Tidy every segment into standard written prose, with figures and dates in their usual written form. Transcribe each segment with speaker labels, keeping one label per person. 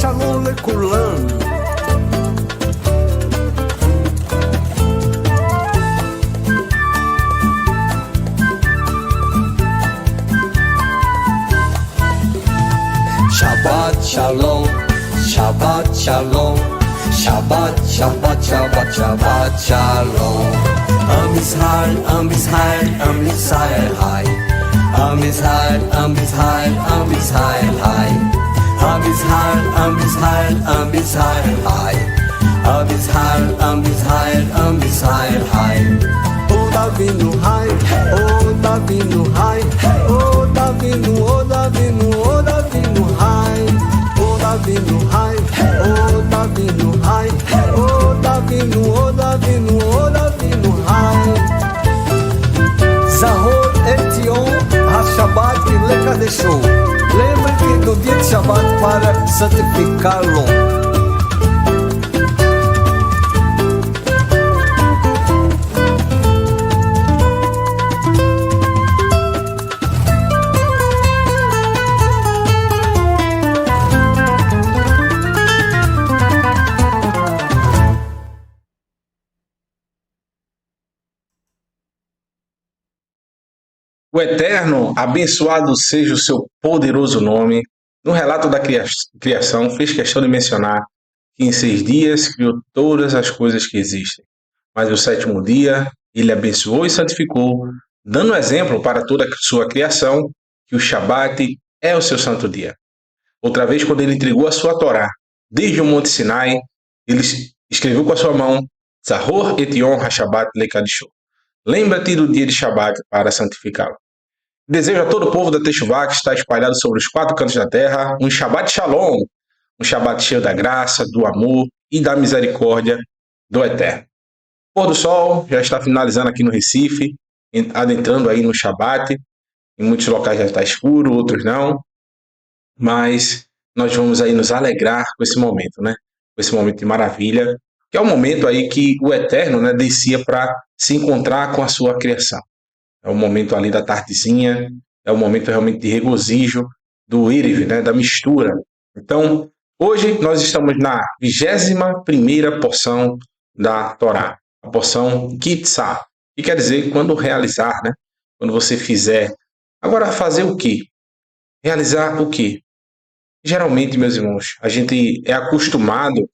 Speaker 1: Shalom לכולם. Shabbat Shalom, Shabbat Shalom, Shabbat, Shabbat, Shabbat, Shabbat Shalom. Am Israel, Am Israel, Am Israel, Hai. Am Israel, Am Israel, Am Israel, Hai. Am Israel, Am Israel, Am Israel, Hai. Am Israel, Am Israel, Am Israel, Hai. Oh Davinu, Hai. Oh Davinu, Hai. Oh Davinu, oh Davinu, oh Davinu, Hai. Oh Davinu, Hai. Oh Davinu, Hai. Oh Davinu, oh Davinu, oh Davinu, Hai. Zahor et Yom HaShabbat Lekadesho. Lembre-te do dia de Shabbat para santificá-lo.
Speaker 2: O Eterno, abençoado seja o seu poderoso nome, no relato da criação, fez questão de mencionar que em 6 dias criou todas as coisas que existem. Mas no 7º dia, ele abençoou e santificou, dando exemplo para toda a sua criação, que o Shabat é o seu santo dia. Outra vez, quando ele entregou a sua Torá, desde o Monte Sinai, ele escreveu com a sua mão, Zahor et Yom HaShabbat Lekadisho. Lembra-te do dia de Shabat para santificá-lo. Desejo a todo o povo da Teshuvá que está espalhado sobre os 4 cantos da terra um Shabat Shalom, um Shabat cheio da graça, do amor e da misericórdia do Eterno. O pôr do sol já está finalizando aqui no Recife, adentrando aí no Shabat. Em muitos locais já está escuro, outros não. Mas nós vamos aí nos alegrar com esse momento, né? Com esse momento de maravilha, que é o momento aí que o Eterno, né, descia para se encontrar com a sua criação. É o momento ali da tardezinha, é o momento realmente de regozijo do Erev, né, da mistura. Então, hoje nós estamos na 21ª porção da Torá, a porção Kitzá, que quer dizer quando realizar, né? Quando você fizer. Agora, fazer o quê? Realizar o quê? Geralmente, meus irmãos, a gente é acostumado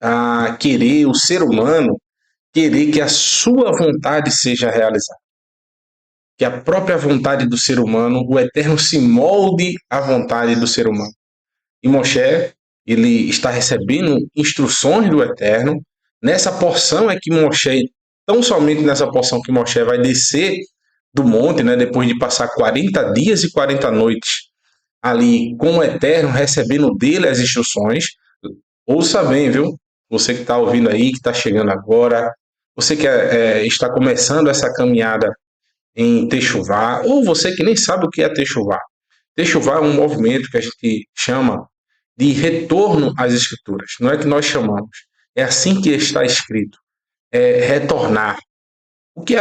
Speaker 2: a querer, o ser humano, querer que a sua vontade seja realizada. Que a própria vontade do ser humano, o Eterno se molde à vontade do ser humano. E Moshe, ele está recebendo instruções do Eterno. Nessa porção é que Moshe, tão somente nessa porção que Moshe vai descer do monte, né, depois de passar 40 dias e 40 noites ali com o Eterno, recebendo dele as instruções. Ouça bem, viu? Você que está ouvindo aí, que está chegando agora, você que está começando essa caminhada em Teshuvá, ou você que nem sabe o que é Teshuvá. Teshuvá é um movimento que a gente chama de retorno às Escrituras. Não é que nós chamamos, é assim que está escrito. É retornar. O que é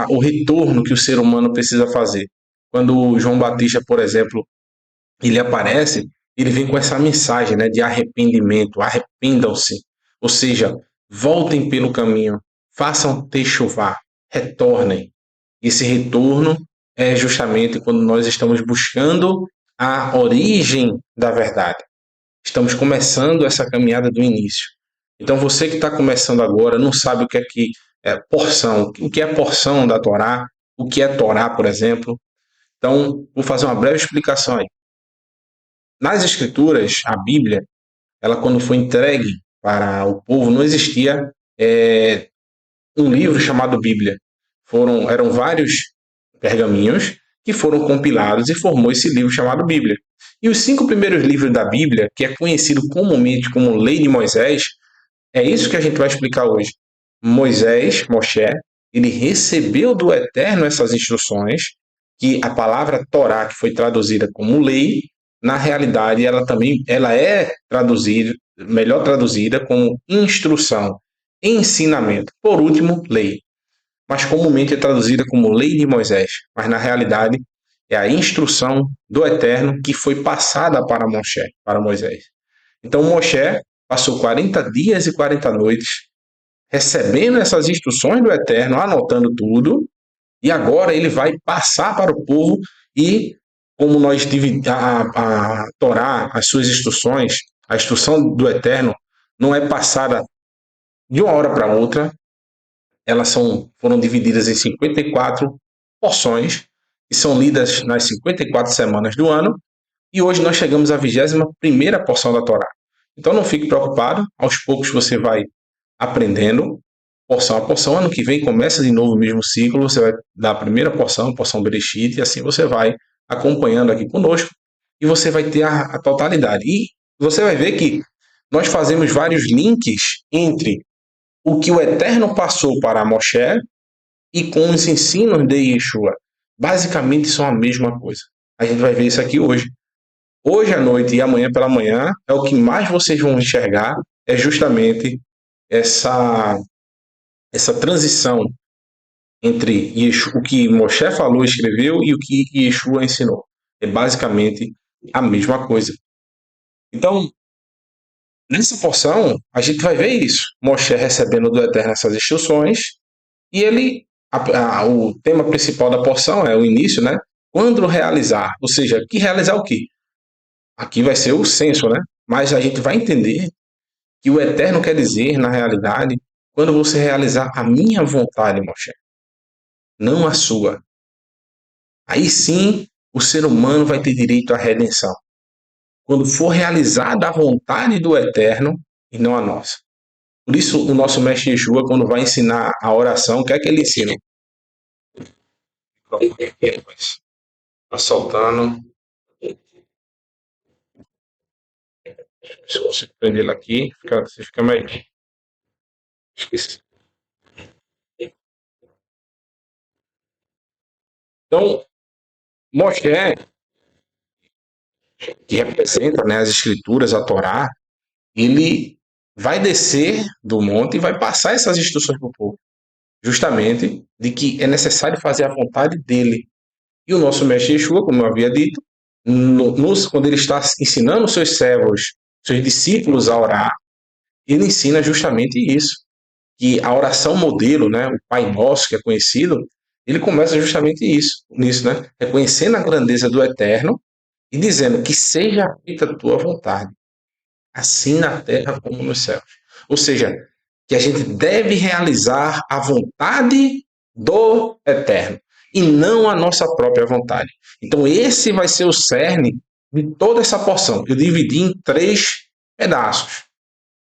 Speaker 2: o retorno que o ser humano precisa fazer? Quando João Batista, por exemplo, ele aparece, ele vem com essa mensagem, né, de arrependimento, arrependam-se. Ou seja, voltem pelo caminho, façam Teshuvá, retornem. Esse retorno é justamente quando nós estamos buscando a origem da verdade. Estamos começando essa caminhada do início. Então você que está começando agora, não sabe o que é porção, o que é porção da Torá, o que é Torá, por exemplo. Então, vou fazer uma breve explicação aí. Nas Escrituras, a Bíblia, ela quando foi entregue para o povo, não existia um livro chamado Bíblia. Eram vários pergaminhos que foram compilados e formou esse livro chamado Bíblia. E os 5 primeiros livros da Bíblia, que é conhecido comumente como Lei de Moisés, é isso que a gente vai explicar hoje. Moisés, Moshe, ele recebeu do Eterno essas instruções, que a palavra Torá, que foi traduzida como lei, na realidade ela é traduzida, melhor traduzida como instrução, ensinamento. Por último, lei. Mas comumente é traduzida como Lei de Moisés, mas na realidade é a instrução do Eterno que foi passada para Moisés. Então Moshe passou 40 dias e 40 noites recebendo essas instruções do Eterno, anotando tudo, e agora ele vai passar para o povo e, como nós dividimos a Torá, as suas instruções, a instrução do Eterno não é passada de uma hora para outra, elas foram divididas em 54 porções, que são lidas nas 54 semanas do ano, e hoje nós chegamos à 21ª porção da Torá. Então não fique preocupado, aos poucos você vai aprendendo, porção a porção. Ano que vem começa de novo o mesmo ciclo, você vai dar a primeira porção, porção Bereshit, e assim você vai acompanhando aqui conosco, e você vai ter a totalidade. E você vai ver que nós fazemos vários links entre o que o Eterno passou para Moshe e com os ensinos de Yeshua. Basicamente são a mesma coisa. A gente vai ver isso aqui hoje. Hoje à noite e amanhã pela manhã é o que mais vocês vão enxergar, é justamente essa transição entre Yeshua, o que Moshe falou, escreveu e o que Yeshua ensinou. É basicamente a mesma coisa. Então, nessa porção, a gente vai ver isso. Moshe recebendo do Eterno essas instruções e o tema principal da porção é o início, né? Quando realizar, ou seja, que realizar o quê? Aqui vai ser o censo, né? Mas a gente vai entender que o eterno quer dizer, na realidade, quando você realizar a minha vontade, Moshe, não a sua. Aí sim, o ser humano vai ter direito à redenção. Quando for realizada a vontade do eterno e não a nossa. Por isso, o nosso mestre Yeshua, quando vai ensinar a oração, o que é que ele ensina? Está soltando. Se você prender ele aqui, você fica mais. Esqueci. Então, Moshe, que representa, né, as escrituras, a Torá, ele vai descer do monte e vai passar essas instruções para o povo, justamente de que é necessário fazer a vontade dele. E o nosso mestre Yeshua, como eu havia dito, quando ele está ensinando seus servos, seus discípulos a orar, ele ensina justamente isso, que a oração modelo, né, o Pai Nosso, que é conhecido, ele começa justamente nisso, né, reconhecendo a grandeza do Eterno e dizendo que seja feita a tua vontade, assim na terra como nos céus. Ou seja, que a gente deve realizar a vontade do Eterno e não a nossa própria vontade. Então esse vai ser o cerne de toda essa porção. Eu dividi em 3 pedaços.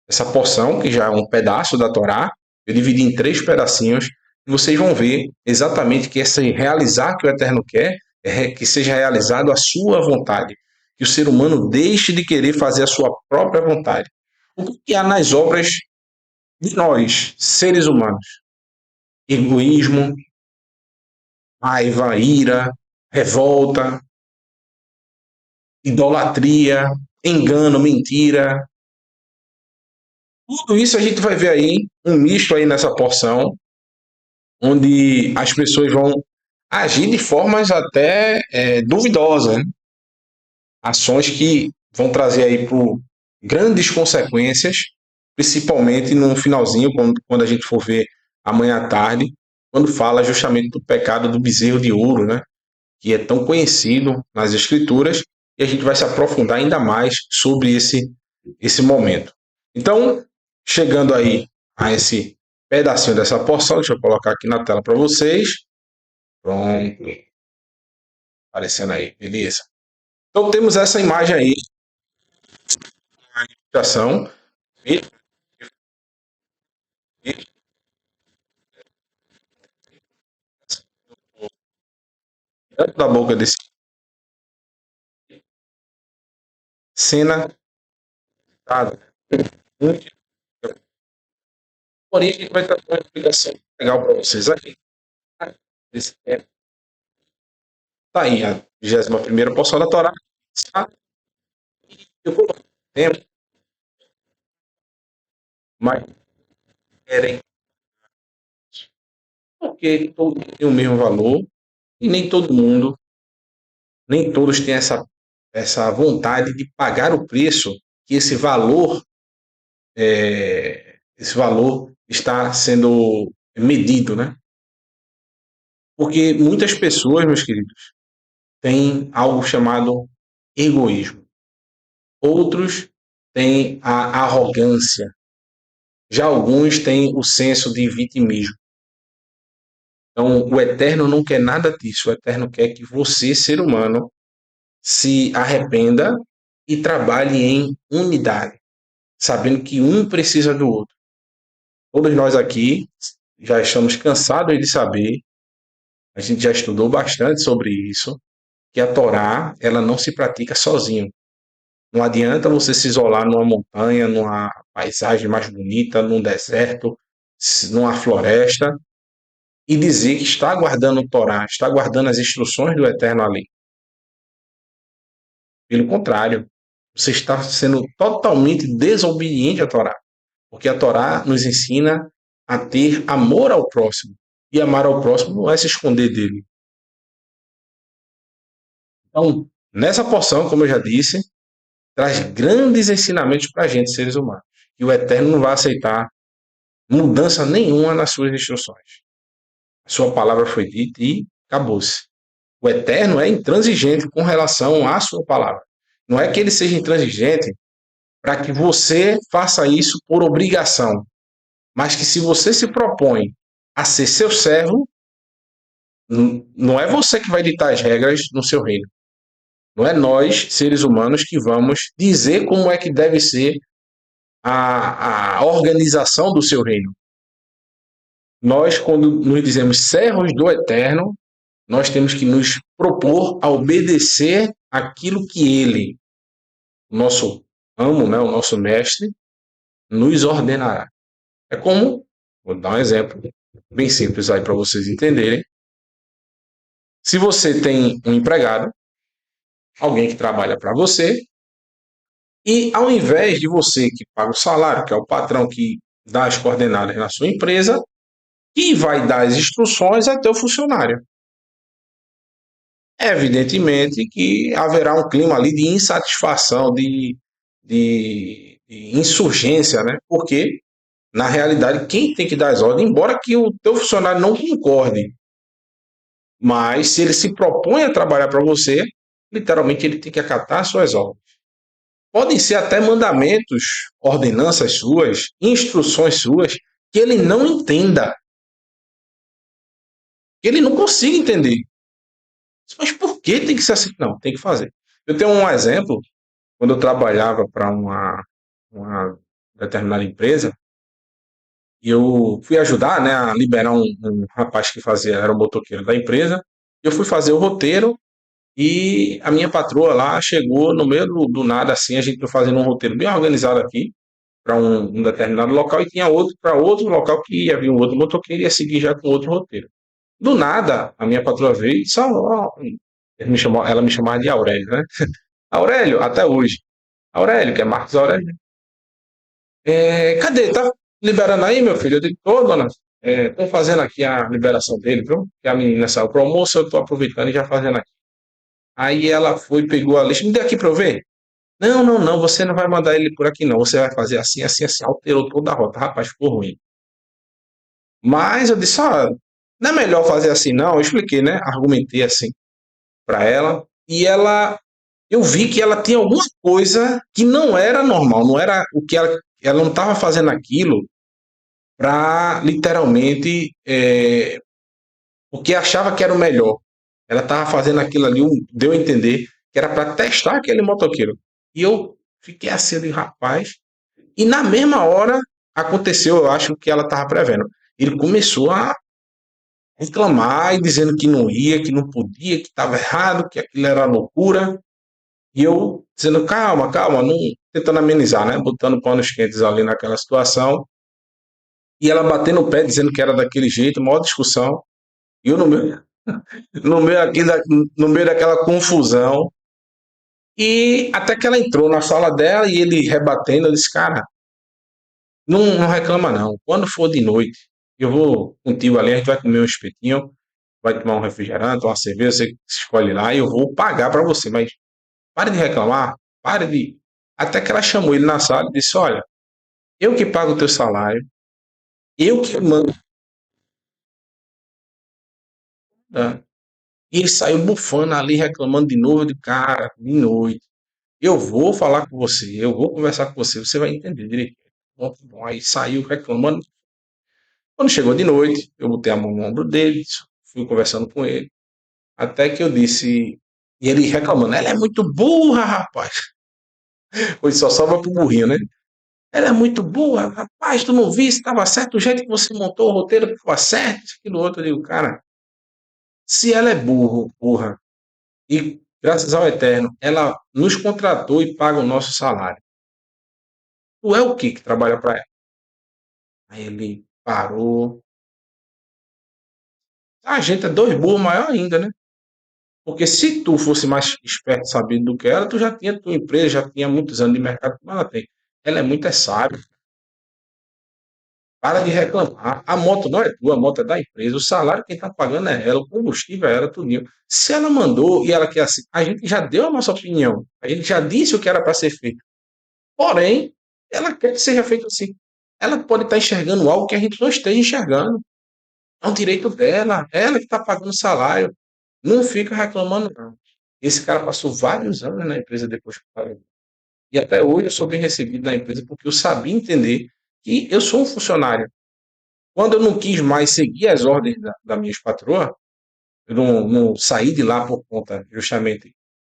Speaker 2: Essa porção, que já é um pedaço da Torá, eu dividi em 3 pedacinhos e vocês vão ver exatamente que esse realizar que o Eterno quer é que seja realizado a sua vontade, que o ser humano deixe de querer fazer a sua própria vontade. O que há nas obras de nós, seres humanos? Egoísmo, raiva, ira, revolta, idolatria, engano, mentira. Tudo isso a gente vai ver aí, um misto aí nessa porção, onde as pessoas vão agir de formas até duvidosas, né? Ações que vão trazer aí por grandes consequências, principalmente no finalzinho, quando a gente for ver amanhã à tarde, quando fala justamente do pecado do bezerro de ouro, né? Que é tão conhecido nas escrituras, e a gente vai se aprofundar ainda mais sobre esse momento. Então, chegando aí a esse pedacinho dessa porção, deixa eu colocar aqui na tela para vocês. Pronto. Aparecendo aí, beleza. Então temos essa imagem aí, a ilustração, dentro da boca desse cena, porém a gente vai trazer uma explicação legal para vocês aqui. Tá aí a 21ª porção da Torá. Tá? Eu vou tempo, mas querem porque todos têm o mesmo valor e nem todos têm essa vontade de pagar o preço que esse valor está sendo medido, né? Porque muitas pessoas, meus queridos, têm algo chamado egoísmo. Outros têm a arrogância. Já alguns têm o senso de vitimismo. Então, o Eterno não quer nada disso. O Eterno quer que você, ser humano, se arrependa e trabalhe em unidade, sabendo que um precisa do outro. Todos nós aqui já estamos cansados de saber, a gente já estudou bastante sobre isso, que a Torá, ela não se pratica sozinho. Não adianta você se isolar numa montanha, numa paisagem mais bonita, num deserto, numa floresta, e dizer que está guardando o Torá, está guardando as instruções do Eterno ali. Pelo contrário, você está sendo totalmente desobediente à Torá, porque a Torá nos ensina a ter amor ao próximo, e amar ao próximo não é se esconder dele. Então, nessa porção, como eu já disse, traz grandes ensinamentos para a gente, seres humanos, e o Eterno não vai aceitar mudança nenhuma nas suas instruções. A sua palavra foi dita e acabou-se. O Eterno é intransigente com relação à sua palavra. Não é que ele seja intransigente para que você faça isso por obrigação, mas que se você se propõe a ser seu servo, não é você que vai ditar as regras no seu reino. Não é nós, seres humanos, que vamos dizer como é que deve ser a organização do seu reino. Nós, quando nos dizemos servos do Eterno, nós temos que nos propor a obedecer aquilo que ele, o nosso amo, né, o nosso mestre, nos ordenará. É como, vou dar um exemplo bem simples aí para vocês entenderem. Se você tem um empregado, alguém que trabalha para você, e ao invés de você que paga o salário, que é o patrão que dá as coordenadas na sua empresa, quem vai dar as instruções é teu funcionário. Evidentemente que haverá um clima ali de insatisfação, de insurgência, né? Porque, na realidade, quem tem que dar as ordens, embora que o teu funcionário não concorde, mas se ele se propõe a trabalhar para você, literalmente ele tem que acatar as suas ordens. Podem ser até mandamentos, ordenanças suas, instruções suas, que ele não entenda, que ele não consiga entender. Mas por que tem que ser assim? Não, tem que fazer. Eu tenho um exemplo, quando eu trabalhava para uma determinada empresa, e eu fui ajudar, né, a liberar um rapaz que era o motoqueiro da empresa. Eu fui fazer o roteiro e a minha patroa lá chegou no meio do nada, assim, a gente foi fazendo um roteiro bem organizado aqui para um determinado local e tinha outro para outro local que ia vir um outro motoqueiro e ia seguir já com outro roteiro. Do nada, a minha patroa veio e disse, ela me chamava de Aurélio, né? Aurélio, até hoje. Aurélio, que é Marcos Aurélio. Cadê? Tá liberando aí, meu filho? Eu digo, ô, dona, estão fazendo aqui a liberação dele, viu? Que a menina saiu pro almoço, eu tô aproveitando e já fazendo aqui. Aí ela foi, pegou a lista, me dê aqui para eu ver. Não, não, não, você não vai mandar ele por aqui, não. Você vai fazer assim, assim, assim. Alterou toda a rota. Rapaz, ficou ruim. Mas eu disse, não é melhor fazer assim, não. Eu expliquei, né? Argumentei assim para ela. E eu vi que ela tinha alguma coisa que não era normal, não era o que ela não estava fazendo aquilo para literalmente o que achava que era o melhor. Ela estava fazendo aquilo ali, deu a entender que era para testar aquele motoqueiro. E eu fiquei assim, de rapaz. E na mesma hora aconteceu, eu acho, o que ela estava prevendo. Ele começou a reclamar e dizendo que não ia, que não podia, que estava errado, que aquilo era loucura. E eu dizendo, calma, calma, não, tentando amenizar, né? Botando panos quentes ali naquela situação. E ela batendo o pé, dizendo que era daquele jeito, maior discussão. E eu no meio daquela confusão. E até que ela entrou na sala dela e ele rebatendo, eu disse, cara, não reclama não. Quando for de noite, eu vou contigo ali, a gente vai comer um espetinho, vai tomar um refrigerante, uma cerveja, você escolhe lá e eu vou pagar para você. Mas pare de reclamar, pare de Até que ela chamou ele na sala e disse: Olha, eu que pago o teu salário, eu que mando. Né? E ele saiu bufando ali, reclamando de novo, de cara, de noite. Eu vou falar com você, eu vou conversar com você, você vai entender direito. Bom, tá bom. Aí saiu reclamando. Quando chegou de noite, eu botei a mão no ombro dele, fui conversando com ele, até que eu disse, e ele reclamando, ela é muito burra, rapaz. Hoje só sobra pro burrinho, né? Ela é muito burra, rapaz, tu não viste, estava certo o jeito que você montou o roteiro, estava certo, isso, aquilo outro. Eu digo, cara, se ela é burra, e graças ao Eterno, ela nos contratou e paga o nosso salário. Tu é o que trabalha para ela? Aí ele parou. A gente é dois burros maior ainda, né? Porque se tu fosse mais esperto, sabido do que ela, tu já tinha tua empresa, já tinha muitos anos de mercado como ela tem. Ela é muito sábia. Para de reclamar. A moto não é tua, a moto é da empresa. O salário quem está pagando é ela, o combustível é ela, tudinho. Se ela mandou e ela quer assim, a gente já deu a nossa opinião. A gente já disse o que era para ser feito. Porém, ela quer que seja feito assim. Ela pode estar enxergando algo que a gente não esteja enxergando. É um direito dela. Ela que está pagando o salário. Não fica reclamando, não. Esse cara passou vários anos na empresa depois que parou. E até hoje eu sou bem recebido na empresa porque eu sabia entender que eu sou um funcionário. Quando eu não quis mais seguir as ordens da minha patroa, eu não saí de lá por conta justamente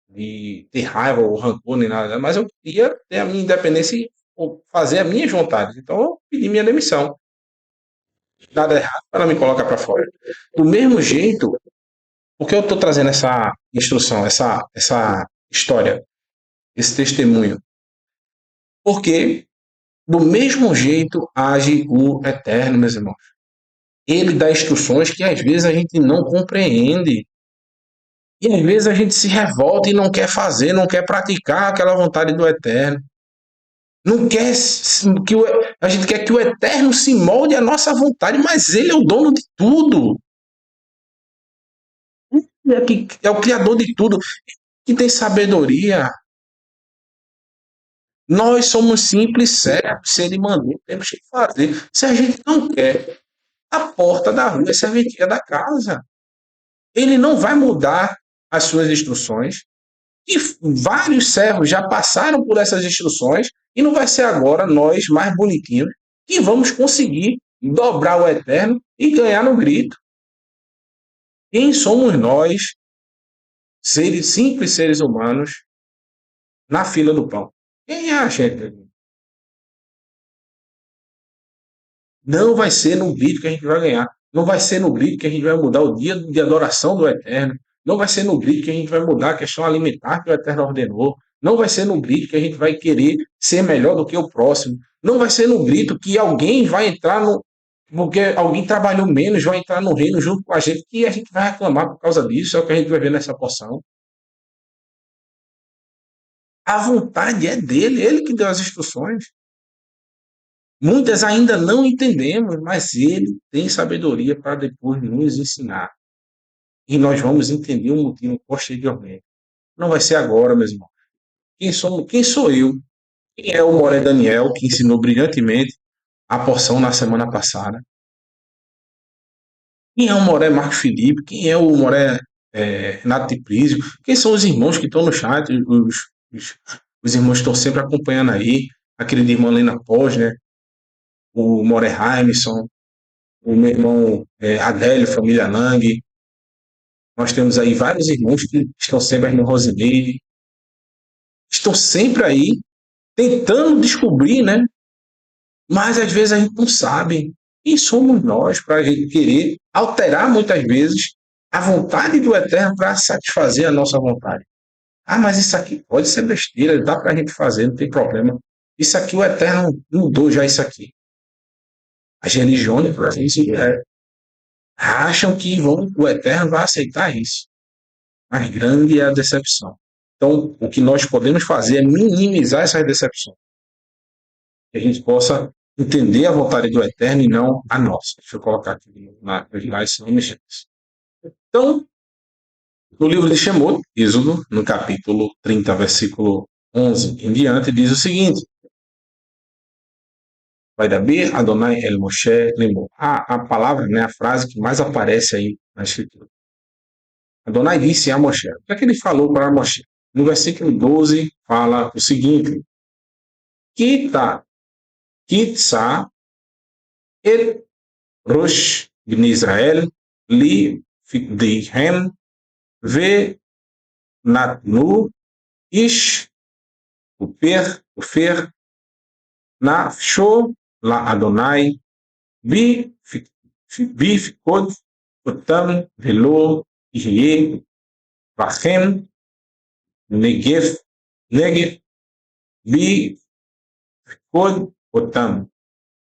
Speaker 2: de ter raiva ou rancor nem nada, mas eu queria ter a minha independência e fazer as minhas vontades. Então eu pedi minha demissão. Nada errado para me colocar para fora. Do mesmo jeito, por que eu estou trazendo essa instrução, essa história, esse testemunho? Porque do mesmo jeito age o Eterno, meus irmãos. Ele dá instruções que às vezes a gente não compreende. E às vezes a gente se revolta e não quer fazer, não quer praticar aquela vontade do Eterno. Não quer que a gente quer que o Eterno se molde à nossa vontade, mas ele é o dono de tudo. É o criador de tudo, que tem sabedoria. Nós somos simples servos, se ele mandou, temos que fazer. Se a gente não quer, a porta da rua é serventia da casa. Ele não vai mudar as suas instruções. E vários servos já passaram por essas instruções e não vai ser agora nós, mais bonitinhos, que vamos conseguir dobrar o Eterno e ganhar no grito. Quem somos nós, simples seres humanos, na fila do pão? Quem é a gente? Não vai ser no grito que a gente vai ganhar. Não vai ser no grito que a gente vai mudar o dia de adoração do Eterno. Não vai ser no grito que a gente vai mudar a questão alimentar que o Eterno ordenou. Não vai ser no grito que a gente vai querer ser melhor do que o próximo. Não vai ser no grito que alguém vai entrar no. Porque alguém trabalhou menos, vai entrar no reino junto com a gente, que a gente vai reclamar por causa disso. É o que a gente vai ver nessa porção. A vontade é dele, ele que deu as instruções. Muitas ainda não entendemos, mas ele tem sabedoria para depois nos ensinar. E nós vamos entender o motivo posteriormente. Não vai ser agora, meu irmão. Quem sou eu? Quem é o Moré Daniel, que ensinou brilhantemente a porção na semana passada? Quem é o Moré Marco Felipe? Quem é o Moré Renato Tiprízio? Quem são os irmãos que estão no chat? Os irmãos que estão sempre acompanhando aí. Aquele de irmã Lena Pós, né? O Moré Raimson, o meu irmão Adélio, família Lang. Nós temos aí vários irmãos que estão sempre, a irmã Rosineide, estão sempre aí tentando descobrir, né? Mas às vezes a gente não sabe. Quem somos nós para a gente querer alterar muitas vezes a vontade do Eterno para satisfazer a nossa vontade? Ah, mas isso aqui pode ser besteira, dá para a gente fazer, não tem problema. Isso aqui o Eterno mudou já isso aqui. As religiões, por exemplo, acham que o Eterno vai aceitar isso. Mas grande é a decepção. Então, o que nós podemos fazer é minimizar essas decepções. Que a gente possa entender a vontade do Eterno e não a nossa. Deixa eu colocar aqui nas imagens, senão me esqueço. Então, no livro de Shemot, Êxodo, no capítulo 30, versículo 11 em diante, diz o seguinte: vai Davi, Adonai El Moshe lembrou. A palavra, né, a frase que mais aparece aí na escritura. Adonai disse a Moshe. O que é que ele falou para Moshe? No versículo 12 fala o seguinte: Kita, Kitsa, et Rosh Bnei Israel, li figdihem, ve natnu, ish, ufer, nafsho, la Adonai, bi ficod, otam, velo, ihye, vachem, negev, bi ficod, otam.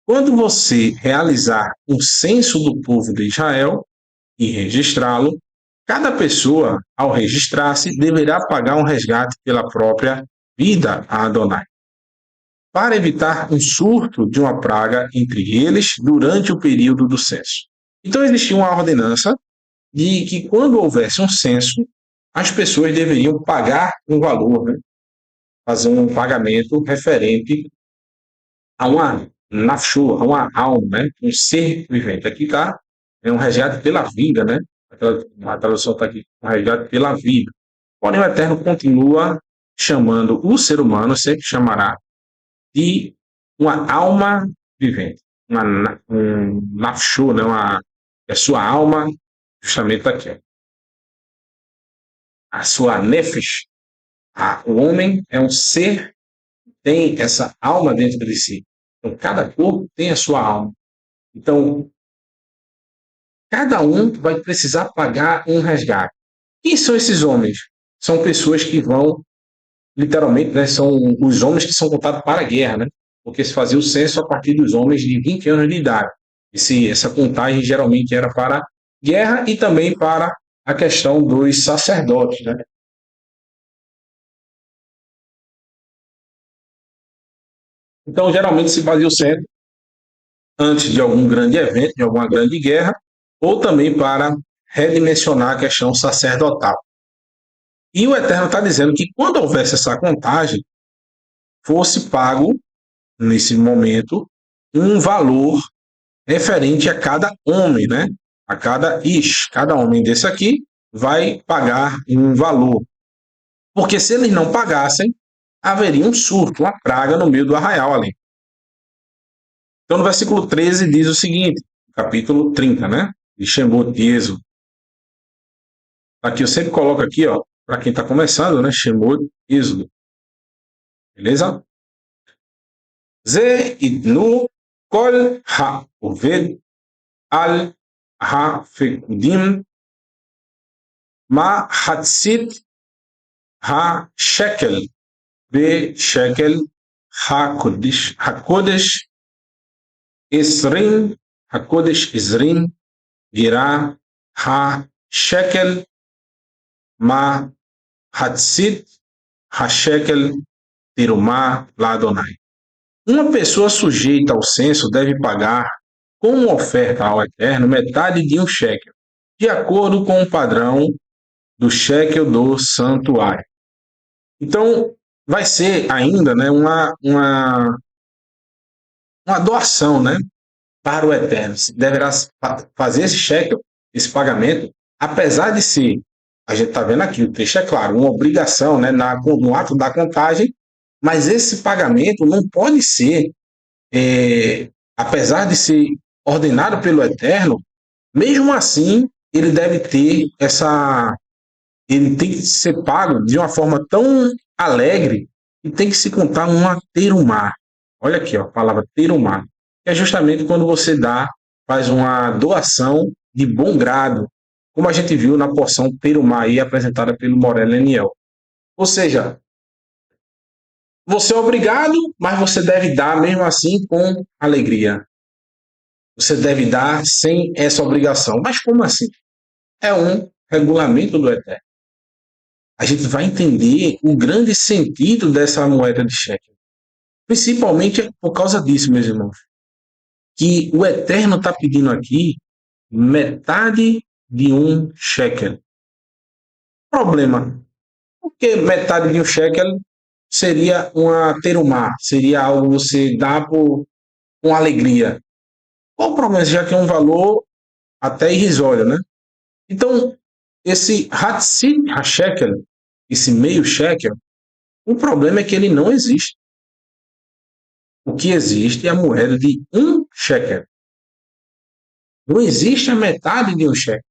Speaker 2: Quando você realizar um censo do povo de Israel e registrá-lo, cada pessoa, ao registrar-se, deverá pagar um resgate pela própria vida a Adonai, para evitar um surto de uma praga entre eles durante o período do censo. Então existia uma ordenança de que quando houvesse um censo, as pessoas deveriam pagar um valor, né? Fazer um pagamento referente a uma nafshu, a uma alma, né? Um ser vivente. Aqui está, é um resgate pela vida, né? A tradução está aqui, um resgate pela vida. Porém, o Eterno continua chamando o ser humano, sempre chamará de uma alma vivente, um nafshu, né? É sua alma, justamente aqui. A sua nefesh, o homem é um ser que tem essa alma dentro de si. Então, cada corpo tem a sua alma. Então, cada um vai precisar pagar um resgate. Quem são esses homens? São pessoas que vão, literalmente, né, são os homens que são contados para a guerra, né? Porque se fazia o censo a partir dos homens de 20 anos de idade. Essa contagem geralmente era para guerra e também para a questão dos sacerdotes, né? Então, geralmente se fazia o censo antes de algum grande evento, de alguma grande guerra, ou também para redimensionar a questão sacerdotal. E o Eterno está dizendo que quando houvesse essa contagem, fosse pago, nesse momento, um valor referente a cada homem, né? A cada cada homem desse aqui vai pagar um valor. Porque se eles não pagassem, haveria um surto, uma praga no meio do arraial ali. Então, no versículo 13 diz o seguinte, capítulo 30, né? De Shemot, de Êxodo. Aqui eu sempre coloco aqui, ó, para quem está começando, né? Shemot, Êxodo. Beleza? Ze idnu kol ha-oved al ha-fekudim ma-hatzit ha-shekel be-shekel ha-kodesh esrim ha-kodesh esrim gira ha-shekel ma-hatzit ha-shekel tirumah la-Adonai. Uma pessoa sujeita ao censo deve pagar, como oferta ao Eterno, metade de um shekel, de acordo com o padrão do shekel do santuário. Então, vai ser ainda, né, uma doação, né, para o Eterno. Deverá fazer esse shekel, esse pagamento, apesar de ser, a gente está vendo aqui, o texto é claro, uma obrigação, né, no ato da contagem, mas esse pagamento não pode ser, apesar de ser ordenado pelo Eterno, mesmo assim, ele deve ter ele tem que ser pago de uma forma tão alegre e tem que se contar uma terumá. Olha aqui, ó, a palavra terumá, que é justamente quando você faz uma doação de bom grado, como a gente viu na porção terumá aí apresentada pelo Morel Leniel. Ou seja, você é obrigado, mas você deve dar mesmo assim com alegria. Você deve dar sem essa obrigação. Mas como assim? É um regulamento do Eterno. A gente vai entender o grande sentido dessa moeda de shekel. Principalmente por causa disso, meus irmãos. Que o Eterno está pedindo aqui metade de um shekel. Problema. Por que metade de um shekel seria uma terumá, seria algo que você dá com alegria. Qual o problema, já que é um valor até irrisório, né? Então, esse Hatsit HaShekel, esse meio shekel, o problema é que ele não existe. O que existe é a moeda de um shekel. Não existe a metade de um shekel.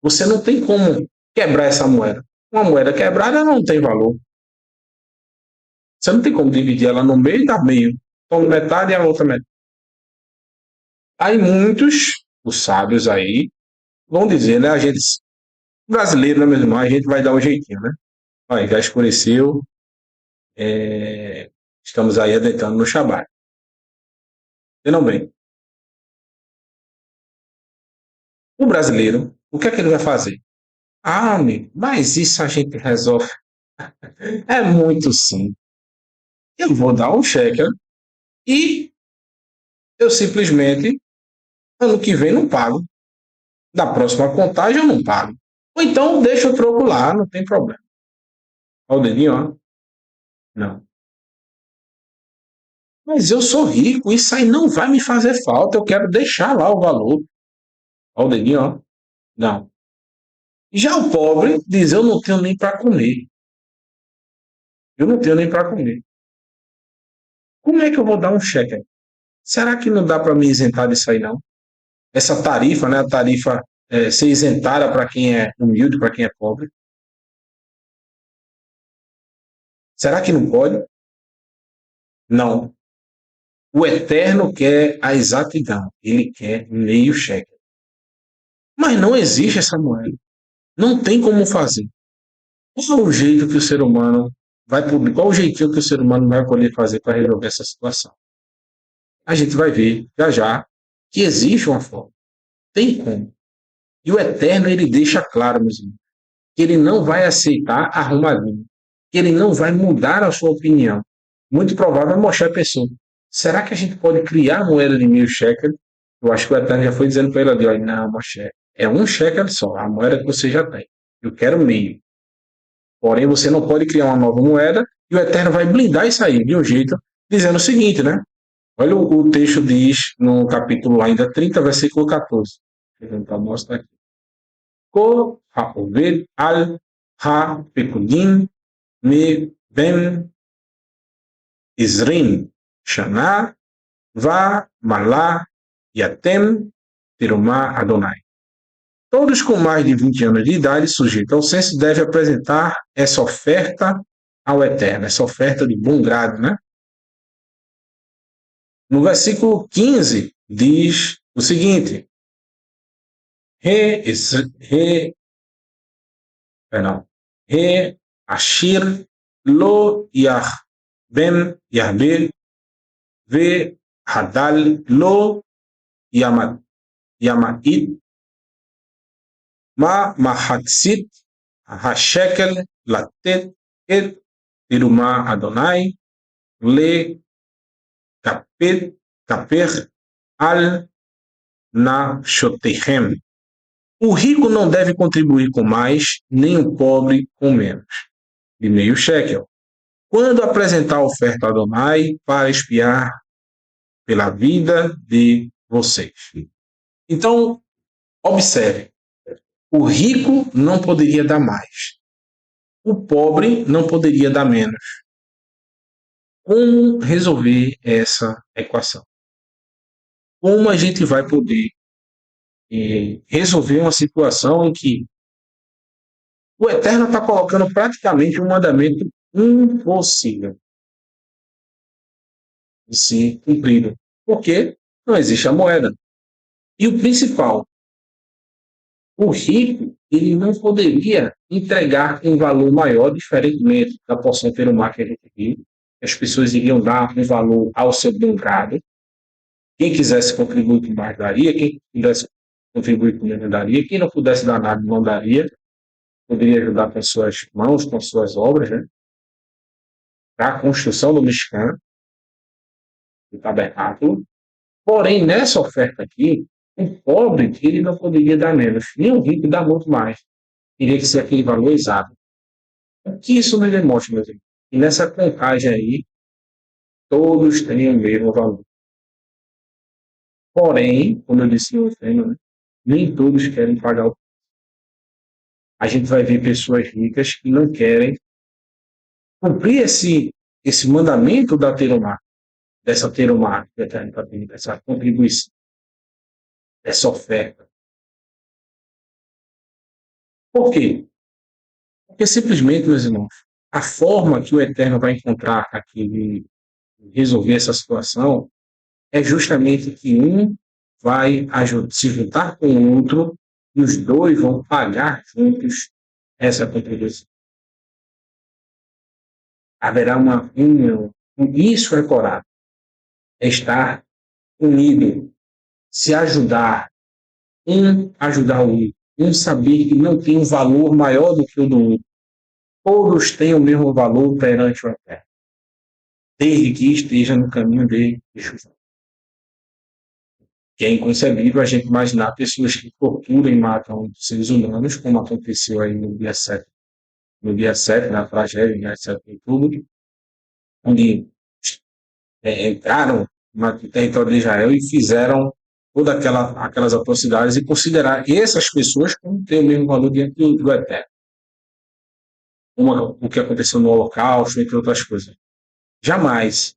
Speaker 2: Você não tem como quebrar essa moeda. Uma moeda quebrada não tem valor. Você não tem como dividir ela no meio e dar meio. Então, metade e a outra metade. Aí muitos, os sábios aí, vão dizer, né? A gente, brasileiro, né, meu irmão? A gente vai dar um jeitinho, né? Aí, já escureceu, estamos aí adentrando no Shabat. Entendam bem. O brasileiro, o que é que ele vai fazer? Ah, amigo, mas isso a gente resolve. É muito simples. Eu vou dar um cheque e eu simplesmente, ano que vem, não pago. Da próxima contagem, eu não pago. Ou então, deixa o troco lá, não tem problema. Olha o dedinho, ó. Não. Mas eu sou rico, isso aí não vai me fazer falta, eu quero deixar lá o valor. Olha o dedinho, ó. Não. Já o pobre diz, eu não tenho nem para comer. Eu não tenho nem para comer. Como é que eu vou dar um cheque? Será que não dá para me isentar disso aí, não? Essa tarifa, né? A tarifa ser isentada para quem é humilde, para quem é pobre. Será que não pode? Não. O Eterno quer a exatidão. Ele quer meio cheque. Mas não existe essa moeda. Não tem como fazer. Qual o jeito que o ser humano vai poder, qual o jeitinho que o ser humano vai poder fazer para resolver essa situação? A gente vai ver já já que existe uma forma. Tem como. E o Eterno, ele deixa claro, meus irmãos, que ele não vai aceitar arrumadinho, que ele não vai mudar a sua opinião. Muito provável é mostrar a pessoa. Será que a gente pode criar moeda de 1.000 shekel? Eu acho que o Eterno já foi dizendo para ele ali, olha, não, Moshe, é um shekel só, a moeda que você já tem. Eu quero meio. Porém, você não pode criar uma nova moeda e o Eterno vai blindar isso aí de um jeito, dizendo o seguinte, né? Olha o texto diz no capítulo ainda 30, versículo 14. Vou tentar mostrar aqui. Ko ha'oved al ha'pekudim me ben izrim shana va malá yatem terumá Adonai. Todos com mais de 20 anos de idade, sujeitos ao censo, devem apresentar essa oferta ao Eterno, essa oferta de bom grado, né? No versículo 15, diz o seguinte: Re, re, perdão, Re Ashir lo yah ben Yahbel ve Hadal lo Yamait ma mahatsit hashekel latet et tirumá Adonai le kaper al nashotechem. O rico não deve contribuir com mais, nem o pobre com menos. De meio shekel. Quando apresentar a oferta a Adonai para expiar pela vida de vocês. Então, observe. O rico não poderia dar mais. O pobre não poderia dar menos. Como resolver essa equação? Como a gente vai poder resolver uma situação em que o Eterno está colocando praticamente um mandamento impossível de ser cumprido? Porque não existe a moeda. E o principal, o rico ele não poderia entregar um valor maior, diferentemente da porção terumá que a gente viu. As pessoas iriam dar um valor ao seu bom grado. Quem quisesse contribuir com mais daria, quem quisesse contribuir com menos daria, quem não pudesse dar nada não daria, poderia ajudar com suas mãos, com suas obras, né? Para a construção do Mishkan, do tabernáculo. Porém, nessa oferta aqui, o pobre ele não poderia dar menos, nem o rico dá muito mais. Teria que ser aquele valor exato. O que isso me demonstra, meus amigos? E nessa contagem aí, todos têm o mesmo valor. Porém, como eu disse ontem, né, nem todos querem pagar o. A gente vai ver pessoas ricas que não querem cumprir esse mandamento da teromar, dessa teromar, dessa contribuição, dessa oferta. Por quê? Porque simplesmente, meus irmãos, a forma que o Eterno vai encontrar aqui de resolver essa situação é justamente que um vai se juntar com o outro e os dois vão pagar juntos essa contribuição. Haverá uma união. Isso é coragem. É estar unido, se ajudar, um ajudar o outro, um saber que não tem um valor maior do que o do outro. Todos têm o mesmo valor perante o Eterno, desde que esteja no caminho de Yeshua. Que é inconcebível a gente imaginar pessoas que torturam e matam seres humanos, como aconteceu aí no dia 7 na tragédia, no dia 7 de outubro, onde entraram no território de Israel e fizeram todas aquelas atrocidades e considerar essas pessoas como têm o mesmo valor diante do Eterno. O que aconteceu no Holocausto, entre outras coisas. Jamais.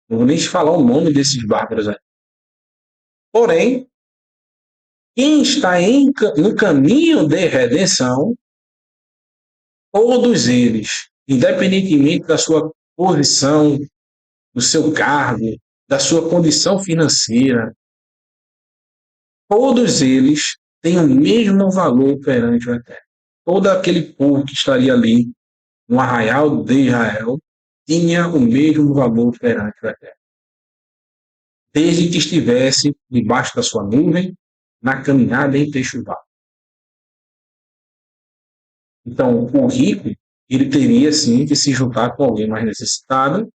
Speaker 2: Não vou nem te falar o nome desses bárbaros aí. Porém, quem está no caminho de redenção, todos eles, independentemente da sua posição, do seu cargo, da sua condição financeira, todos eles têm o mesmo valor perante o Eterno. Todo aquele povo que estaria ali no arraial de Israel tinha o mesmo valor perante o Eterno. Desde que estivesse debaixo da sua nuvem, na caminhada em Techuvá. Então, o rico, ele teria sim que se juntar com alguém mais necessitado,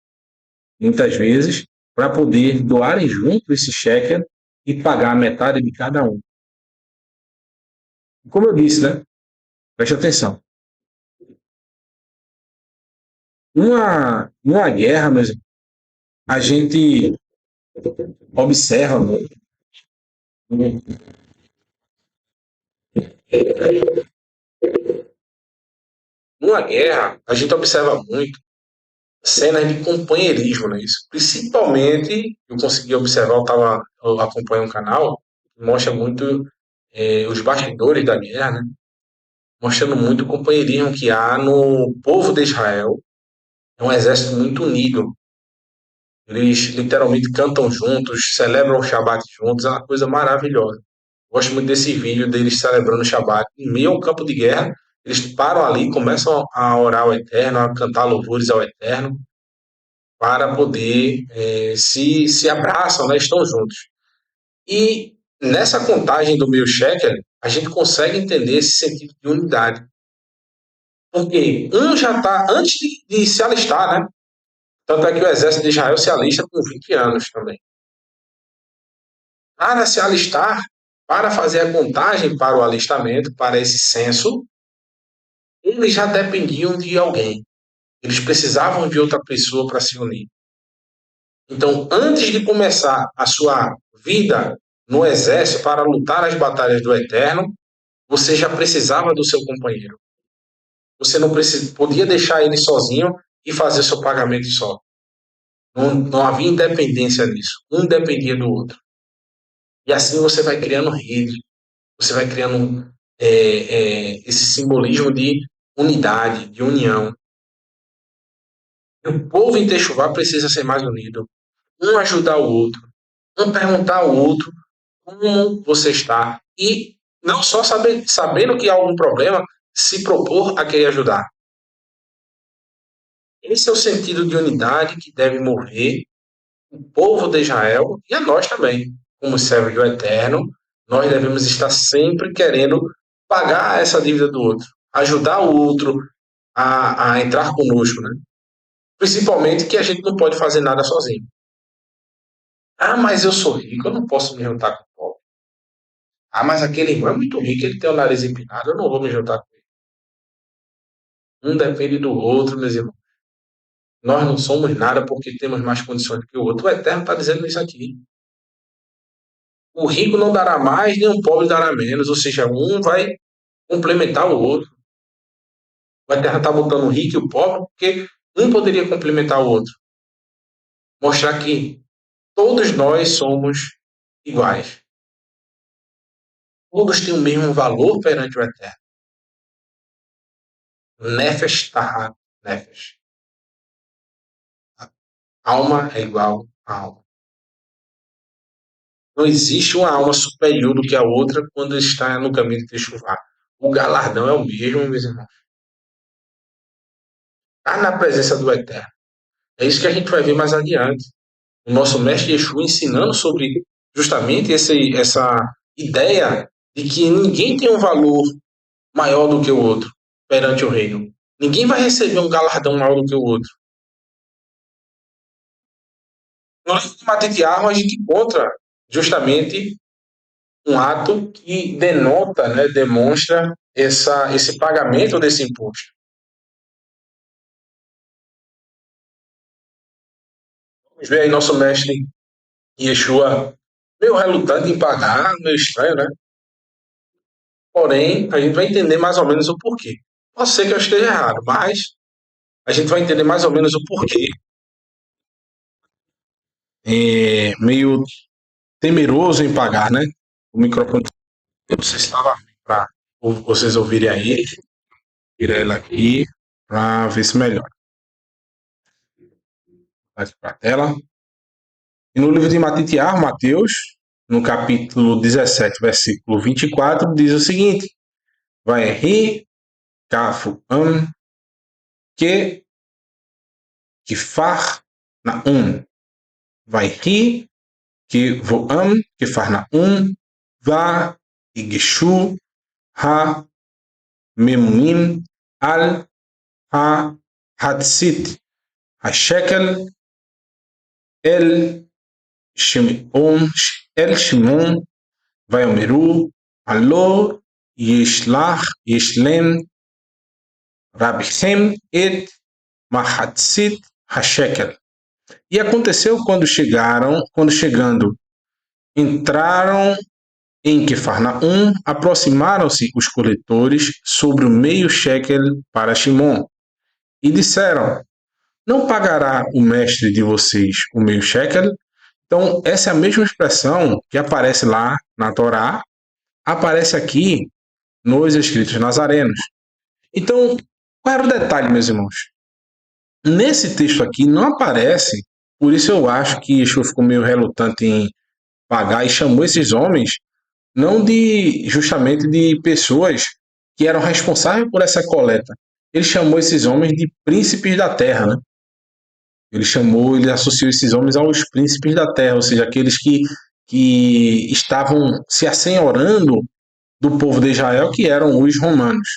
Speaker 2: muitas vezes, para poder doarem junto esse shekel e pagar a metade de cada um. Como eu disse, né? Preste atenção. Numa guerra, mesmo, a gente observa, né? Numa guerra, a gente observa muito cenas de companheirismo, né? Isso. Principalmente, eu consegui observar, eu acompanho um canal que mostra muito os bastidores da guerra, né? Mostrando muito o companheirismo que há no povo de Israel. É um exército muito unido. Eles literalmente cantam juntos, celebram o Shabat juntos, é uma coisa maravilhosa. Gosto muito desse vídeo deles celebrando o Shabat. Em meio ao campo de guerra, eles param ali, começam a orar ao Eterno, a cantar louvores ao Eterno, para poder se abraçam, né? Estão juntos. E nessa contagem do meu shekel, a gente consegue entender esse sentido de unidade. Porque um já está, antes de se alistar, né? Tanto é que o exército de Israel se alista com 20 anos também. Para se alistar, para fazer a contagem para o alistamento, para esse censo, eles já dependiam de alguém. Eles precisavam de outra pessoa para se unir. Então, antes de começar a sua vida no exército para lutar as batalhas do Eterno, você já precisava do seu companheiro. Você não podia deixar ele sozinho e fazer seu pagamento só. Não havia independência nisso. Um dependia do outro. E assim você vai criando rede, você vai criando esse simbolismo de unidade, de união. E o povo em Techuvá precisa ser mais unido. Um ajudar o outro, um perguntar ao outro como você está. E não só sabendo que há algum problema, se propor a querer ajudar. Esse é o sentido de unidade que deve mover o povo de Israel e a nós também. Como servos do Eterno, nós devemos estar sempre querendo pagar essa dívida do outro, ajudar o outro a entrar conosco, né? Principalmente que a gente não pode fazer nada sozinho. Ah, mas eu sou rico, eu não posso me juntar com o pobre. Ah, mas aquele irmão é muito rico, ele tem o nariz empinado, eu não vou me juntar com ele. Um depende do outro, meus irmãos. Nós não somos nada porque temos mais condições do que o outro. O Eterno está dizendo isso aqui. O rico não dará mais, nem o pobre dará menos. Ou seja, um vai complementar o outro. O Eterno está botando o rico e o pobre porque um poderia complementar o outro. Mostrar que todos nós somos iguais. Todos têm o mesmo valor perante o Eterno. Nefesh tahar nefesh. Alma é igual a alma. Não existe uma alma superior do que a outra quando está no caminho de Teshuvá. O galardão é o mesmo, meus irmãos. Está na presença do Eterno. É isso que a gente vai ver mais adiante. O nosso mestre Yeshua ensinando sobre justamente essa ideia de que ninguém tem um valor maior do que o outro perante o reino. Ninguém vai receber um galardão maior do que o outro. No livro de Matitiarro, a gente encontra justamente um ato que denota, né, demonstra esse pagamento desse imposto. Vamos ver aí nosso mestre Yeshua meio relutante em pagar, meio estranho, né? Porém, a gente vai entender mais ou menos o porquê. Pode ser que eu esteja errado, mas a gente vai entender mais ou menos o porquê. É meio temeroso em pagar, né? O microfone. Eu não sei se estava para vocês ouvirem aí. Tirar ela aqui para ver se melhora. Aqui para a tela. E no livro de Matitiar, Mateus, no capítulo 17, versículo 24, diz o seguinte: vai rir, cafu, que far na vai rir, que far na va, igishu, ha, memunim, al, ha, hatsit, ha shekel, el, Shimon, El Shimon, Vaiomeru, Alô, Yishlem, Rabichem et Mahatzit Hashekel. E aconteceu quando chegando, entraram em Quefarnaum, aproximaram-se os coletores sobre o meio shekel para Shimon, e disseram: não pagará o mestre de vocês o meio shekel? Então, essa é a mesma expressão que aparece lá na Torá, aparece aqui nos escritos nazarenos. Então, qual era o detalhe, meus irmãos? Nesse texto aqui não aparece, por isso eu acho que Yeshua ficou meio relutante em pagar e chamou esses homens não justamente de pessoas que eram responsáveis por essa coleta. Ele chamou esses homens de príncipes da terra, né? Ele associou esses homens aos príncipes da terra, ou seja, aqueles que estavam se assenhorando do povo de Israel, que eram os romanos.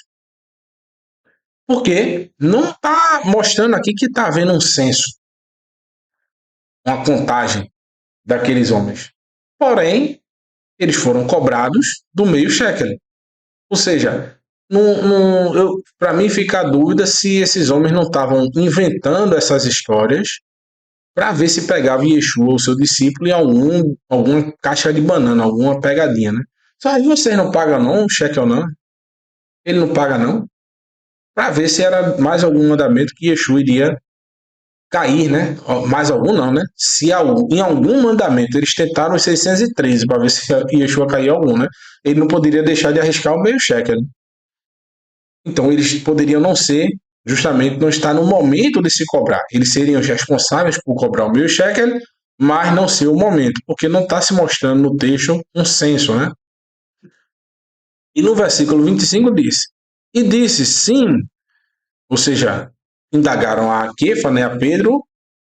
Speaker 2: Porque não está mostrando aqui que está havendo um censo, uma contagem daqueles homens. Porém, eles foram cobrados do meio shekel. Ou seja, para mim fica a dúvida se esses homens não estavam inventando essas histórias para ver se pegava Yeshua, o seu discípulo, em alguma caixa de banana, alguma pegadinha, né? Só aí vocês não pagam não, o shekel não? Ele não paga não? Para ver se era mais algum mandamento que Yeshua iria cair, né? Mais algum não, né? Se em algum mandamento eles tentaram os 613 para ver se Yeshua caía algum, né? Ele não poderia deixar de arriscar o meio shekel. Né? Então eles poderiam não estar no momento de se cobrar. Eles seriam os responsáveis por cobrar o meio shekel, mas não ser o momento, porque não está se mostrando no texto um censo, né? E no versículo 25 diz: e disse sim, ou seja, indagaram a Kefa, né, a Pedro,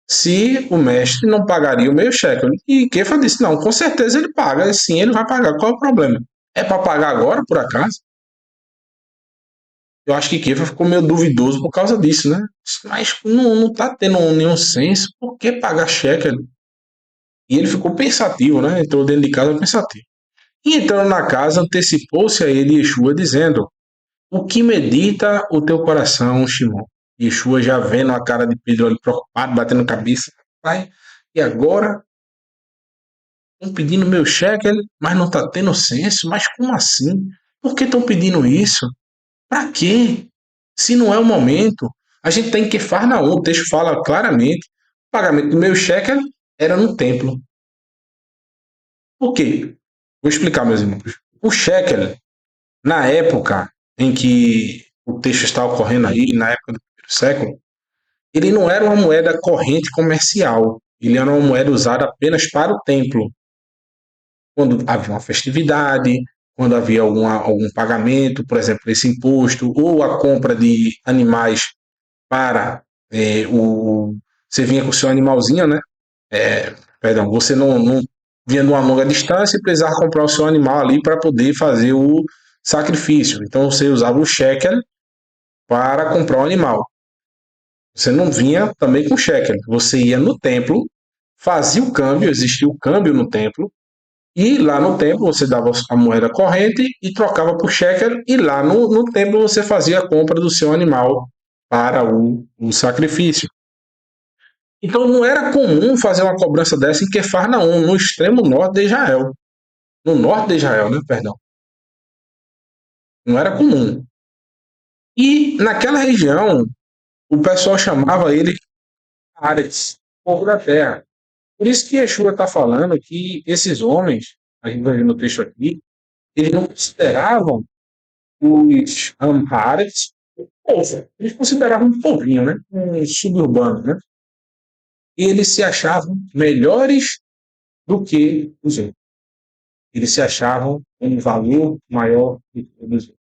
Speaker 2: se o mestre não pagaria o meio shekel. E Kefa disse: não, com certeza ele paga, e sim, ele vai pagar. Qual é o problema? É para pagar agora, por acaso? Eu acho que Kefa ficou meio duvidoso por causa disso, né? Mas não está tendo nenhum senso, por que pagar shekel? E ele ficou pensativo, né? Entrou dentro de casa pensativo. E entrando na casa, antecipou-se a ele Yeshua, dizendo: O que medita o teu coração, Shimon? Yeshua já vendo a cara de Pedro ali preocupado, batendo cabeça. Pai, e agora? Estão pedindo meu shekel, mas não está tendo senso? Mas como assim? Por que estão pedindo isso? Para quê? Se não é o momento, a gente tem que Farnaum. O texto fala claramente: o pagamento do meu shekel era no templo. Por quê? Vou explicar, meus irmãos. O shekel, na época em que o texto está ocorrendo aí, na época do primeiro século, ele não era uma moeda corrente comercial. Ele era uma moeda usada apenas para o templo. Quando havia uma festividade, quando havia algum pagamento, por exemplo, esse imposto, ou a compra de animais para você vinha com o seu animalzinho, né? Perdão, você não vinha de uma longa distância e precisava comprar o seu animal ali para poder fazer o sacrifício. Então você usava o shekel para comprar o animal. Você não vinha também com shekel. Você ia no templo, fazia o câmbio, existia o câmbio no templo, e lá no templo você dava a moeda corrente e trocava por shekel, e lá no templo você fazia a compra do seu animal para o sacrifício. Então não era comum fazer uma cobrança dessa em Quefarnaum, no extremo norte de Israel. No norte de Israel, né? Perdão. Não era comum. E naquela região, o pessoal chamava ele Ares, povo da terra. Por isso que Yeshua está falando que esses homens, a gente vai ver no texto aqui, eles não consideravam os Amhares povo. Eles consideravam um povinho, né? Um suburbano, né? E eles se achavam melhores do que os outros. Eles se achavam um valor maior do que os outros.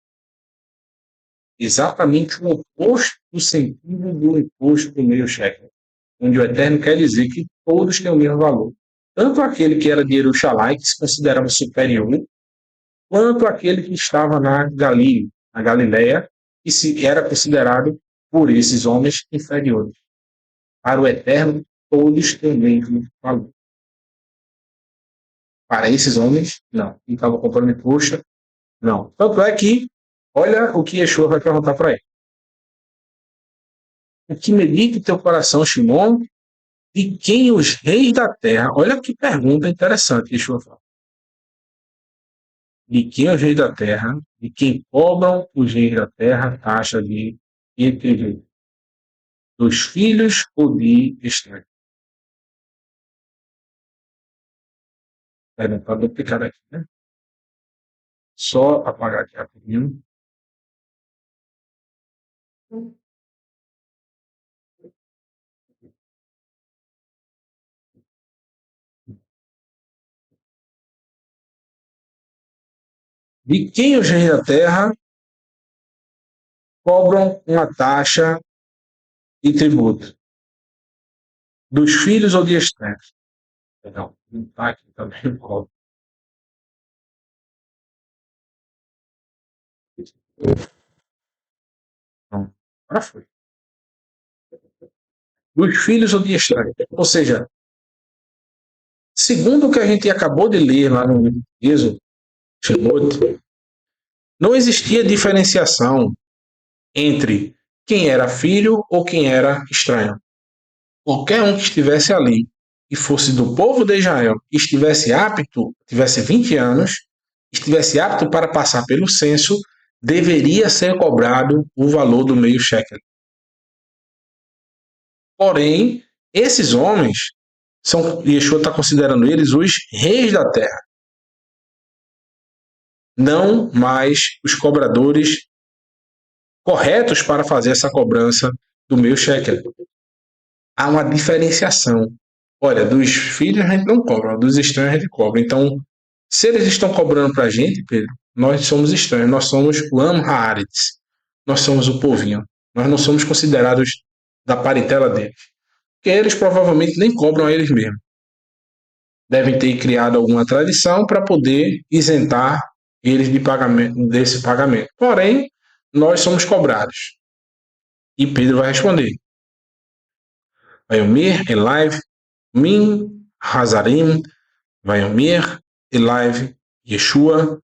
Speaker 2: Exatamente o oposto do sentido do imposto do meio shekel, onde o Eterno quer dizer que todos têm o mesmo valor. Tanto aquele que era de Jerusalém, que se considerava superior, quanto aquele que estava na Galileia, que se era considerado por esses homens inferiores. Para o Eterno, todos têm o mesmo valor. Para esses homens, não. Quem estava comprando imposto, não. Tanto é que, olha o que Yeshua vai perguntar para ele. O que medita o teu coração, Shimon, de quem os reis da terra... Olha que pergunta interessante que Yeshua fala. De quem os reis da terra, de quem cobram os reis da terra taxa de entre dos filhos ou de estranhos. Está duplicado aqui, né? Só apagar aqui rapidinho. De quem os reis da terra cobram uma taxa e tributo? Dos filhos ou de estranhos? Não está aqui também. Não, agora foi. Dos filhos ou de estranhos. Ou seja, segundo o que a gente acabou de ler lá no Êxodo, não existia diferenciação entre quem era filho ou quem era estranho. Qualquer um que estivesse ali e fosse do povo de Israel, estivesse apto, tivesse 20 anos, estivesse apto para passar pelo censo, deveria ser cobrado o valor do meio shekel. Porém, esses homens, Yeshua está considerando eles os reis da terra, não mais os cobradores corretos para fazer essa cobrança do meio shekel. Há uma diferenciação. Olha, dos filhos a gente não cobra, dos estranhos a gente cobra. Então, se eles estão cobrando para a gente, Pedro, nós somos estranhos, nós somos o Amhaaretz, nós somos o povinho. Nós não somos considerados da parentela deles. Porque eles provavelmente nem cobram a eles mesmos. Devem ter criado alguma tradição para poder isentar eles de pagamento, desse pagamento. Porém, nós somos cobrados. E Pedro vai responder. Vayomir, Elaiv, Min, Hazarim, Vayomir, Elaiv, Yeshua,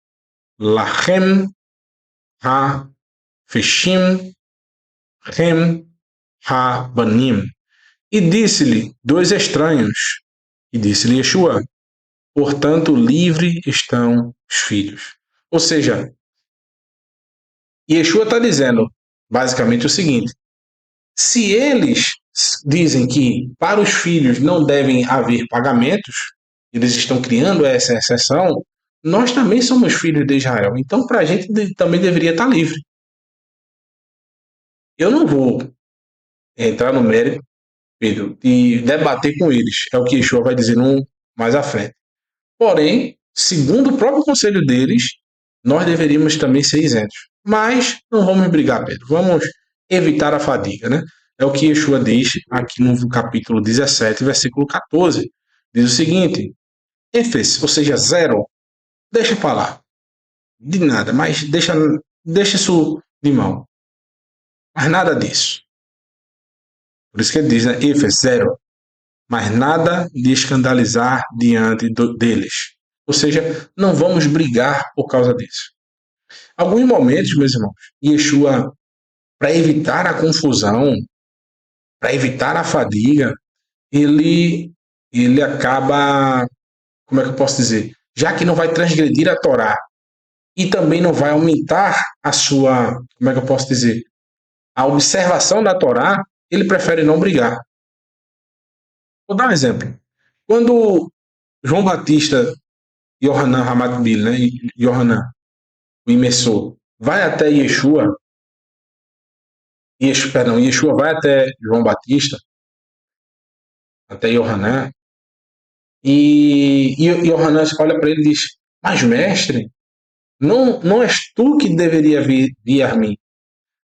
Speaker 2: Lachem, Ha, Feshim, Hem, Ha, Banim. E disse-lhe 2 estranhos. E disse-lhe Yeshua, portanto, livre estão os filhos. Ou seja, Yeshua está dizendo basicamente o seguinte: se eles dizem que para os filhos não devem haver pagamentos, eles estão criando essa exceção, nós também somos filhos de Israel. Então, para a gente também deveria estar livre. Eu não vou entrar no mérito, Pedro, e debater com eles. É o que Yeshua vai dizer mais à frente. Porém, segundo o próprio conselho deles, nós deveríamos também ser isentos. Mas não vamos brigar, Pedro. Vamos evitar a fadiga, né? É o que Yeshua diz aqui no capítulo 17, versículo 14. Diz o seguinte: Éfes, ou seja, zero, deixa para lá. De nada, mas deixa isso de mão. Mas nada disso. Por isso que ele diz, né? Éfes, zero. Mas nada de escandalizar diante deles. Ou seja, não vamos brigar por causa disso. Alguns momentos, meus irmãos, Yeshua, para evitar a confusão, para evitar a fadiga, ele acaba, como é que eu posso dizer? Já que não vai transgredir a Torá e também não vai aumentar a sua, como é que eu posso dizer? A observação da Torá, ele prefere não brigar. Vou dar um exemplo. Quando João Batista, Yohanan Ramatbil, né? Yohanan, o imersor, vai até Yeshua, Yeshua vai até João Batista, até Yohanan, e Yohanan olha para ele e diz: Mas mestre, não és tu que deveria vir a mim,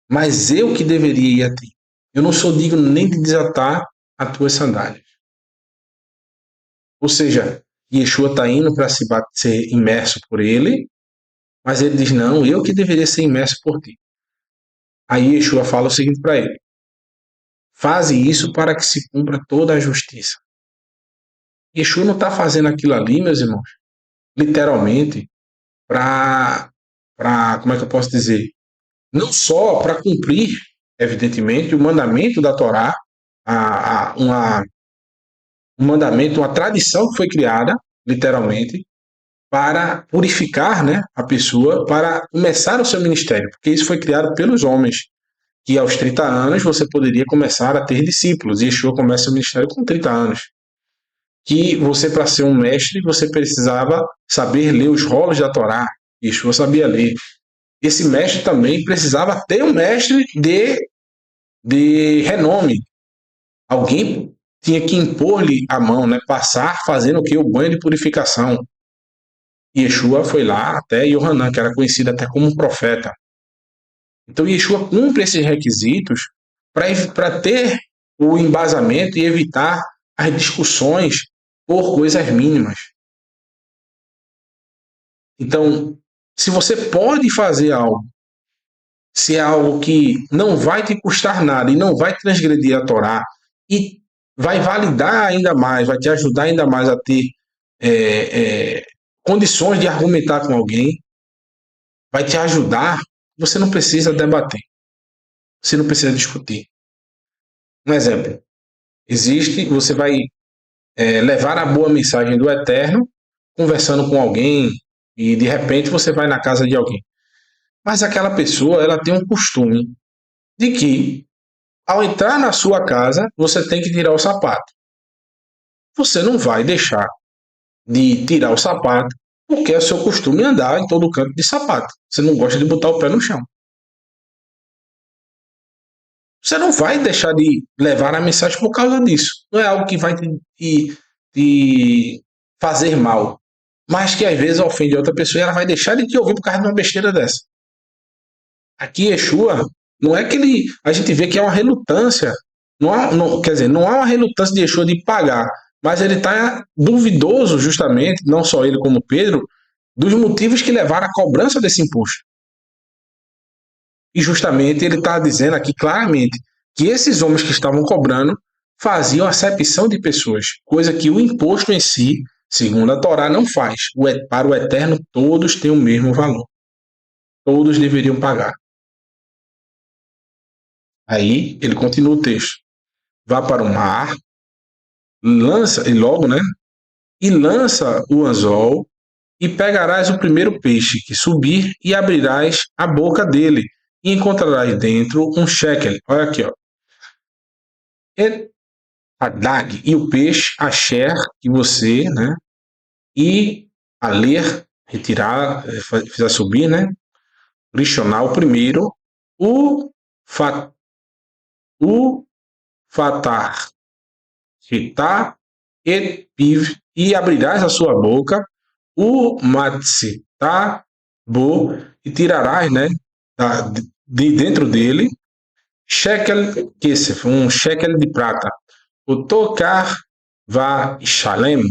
Speaker 2: mas eu que deveria ir a ti. Eu não sou digno nem de desatar as tuas sandálias. Ou seja, Yeshua está indo para ser imerso por ele, mas ele diz: Não, eu que deveria ser imerso por ti. Aí Yeshua fala o seguinte para ele: Faze isso para que se cumpra toda a justiça. Yeshua não está fazendo aquilo ali, meus irmãos, literalmente, como é que eu posso dizer? Não só para cumprir, evidentemente, o mandamento da Torá, um mandamento, uma tradição que foi criada, literalmente, para purificar, né, a pessoa, para começar o seu ministério, porque isso foi criado pelos homens, que aos 30 anos você poderia começar a ter discípulos, e Yeshua começa o ministério com 30 anos. Que você, para ser um mestre, você precisava saber ler os rolos da Torá. Yeshua sabia ler. Esse mestre também precisava ter um mestre de renome. Alguém tinha que impor-lhe a mão, né? Passar fazendo o que? O banho de purificação. Yeshua foi lá até Yohanan, que era conhecido até como um profeta. Então Yeshua cumpre esses requisitos para ter o embasamento e evitar as discussões por coisas mínimas. Então, se você pode fazer algo, se é algo que não vai te custar nada e não vai transgredir a Torá e vai validar ainda mais, vai te ajudar ainda mais a ter condições de argumentar com alguém, vai te ajudar, você não precisa debater, você não precisa discutir. Um exemplo, você vai levar a boa mensagem do Eterno conversando com alguém e de repente você vai na casa de alguém. Mas aquela pessoa, ela tem um costume de que ao entrar na sua casa, você tem que tirar o sapato. Você não vai deixar de tirar o sapato porque é o seu costume andar em todo canto de sapato. Você não gosta de botar o pé no chão. Você não vai deixar de levar a mensagem por causa disso. Não é algo que vai te fazer mal, mas que às vezes ofende a outra pessoa e ela vai deixar de te ouvir por causa de uma besteira dessa. Aqui Yeshua, não é que a gente vê que é uma relutância, quer dizer, não há uma relutância de Yeshua de pagar, mas ele está duvidoso justamente, não só ele como Pedro, dos motivos que levaram à cobrança desse imposto. E justamente ele está dizendo aqui claramente que esses homens que estavam cobrando faziam acepção de pessoas, coisa que o imposto em si, segundo a Torá, não faz. Para o Eterno, todos têm o mesmo valor. Todos deveriam pagar. Aí ele continua o texto. Vá para o mar, lança, e logo, né? E lança o anzol, e pegarás o primeiro peixe que subir, e abrirás a boca dele, e encontrarás dentro um shekel. Olha aqui, ó. A dag e o peixe, a sher, que você, né? E a ler, retirar, fizer subir, né? Rishoná, o primeiro, o, fa, o fatar, Shitá et piv, e abrirás a sua boca, o matzitá bo, e tirarás, né, de dentro dele, shekel kesef, um shekel de prata, o tocar va shalem,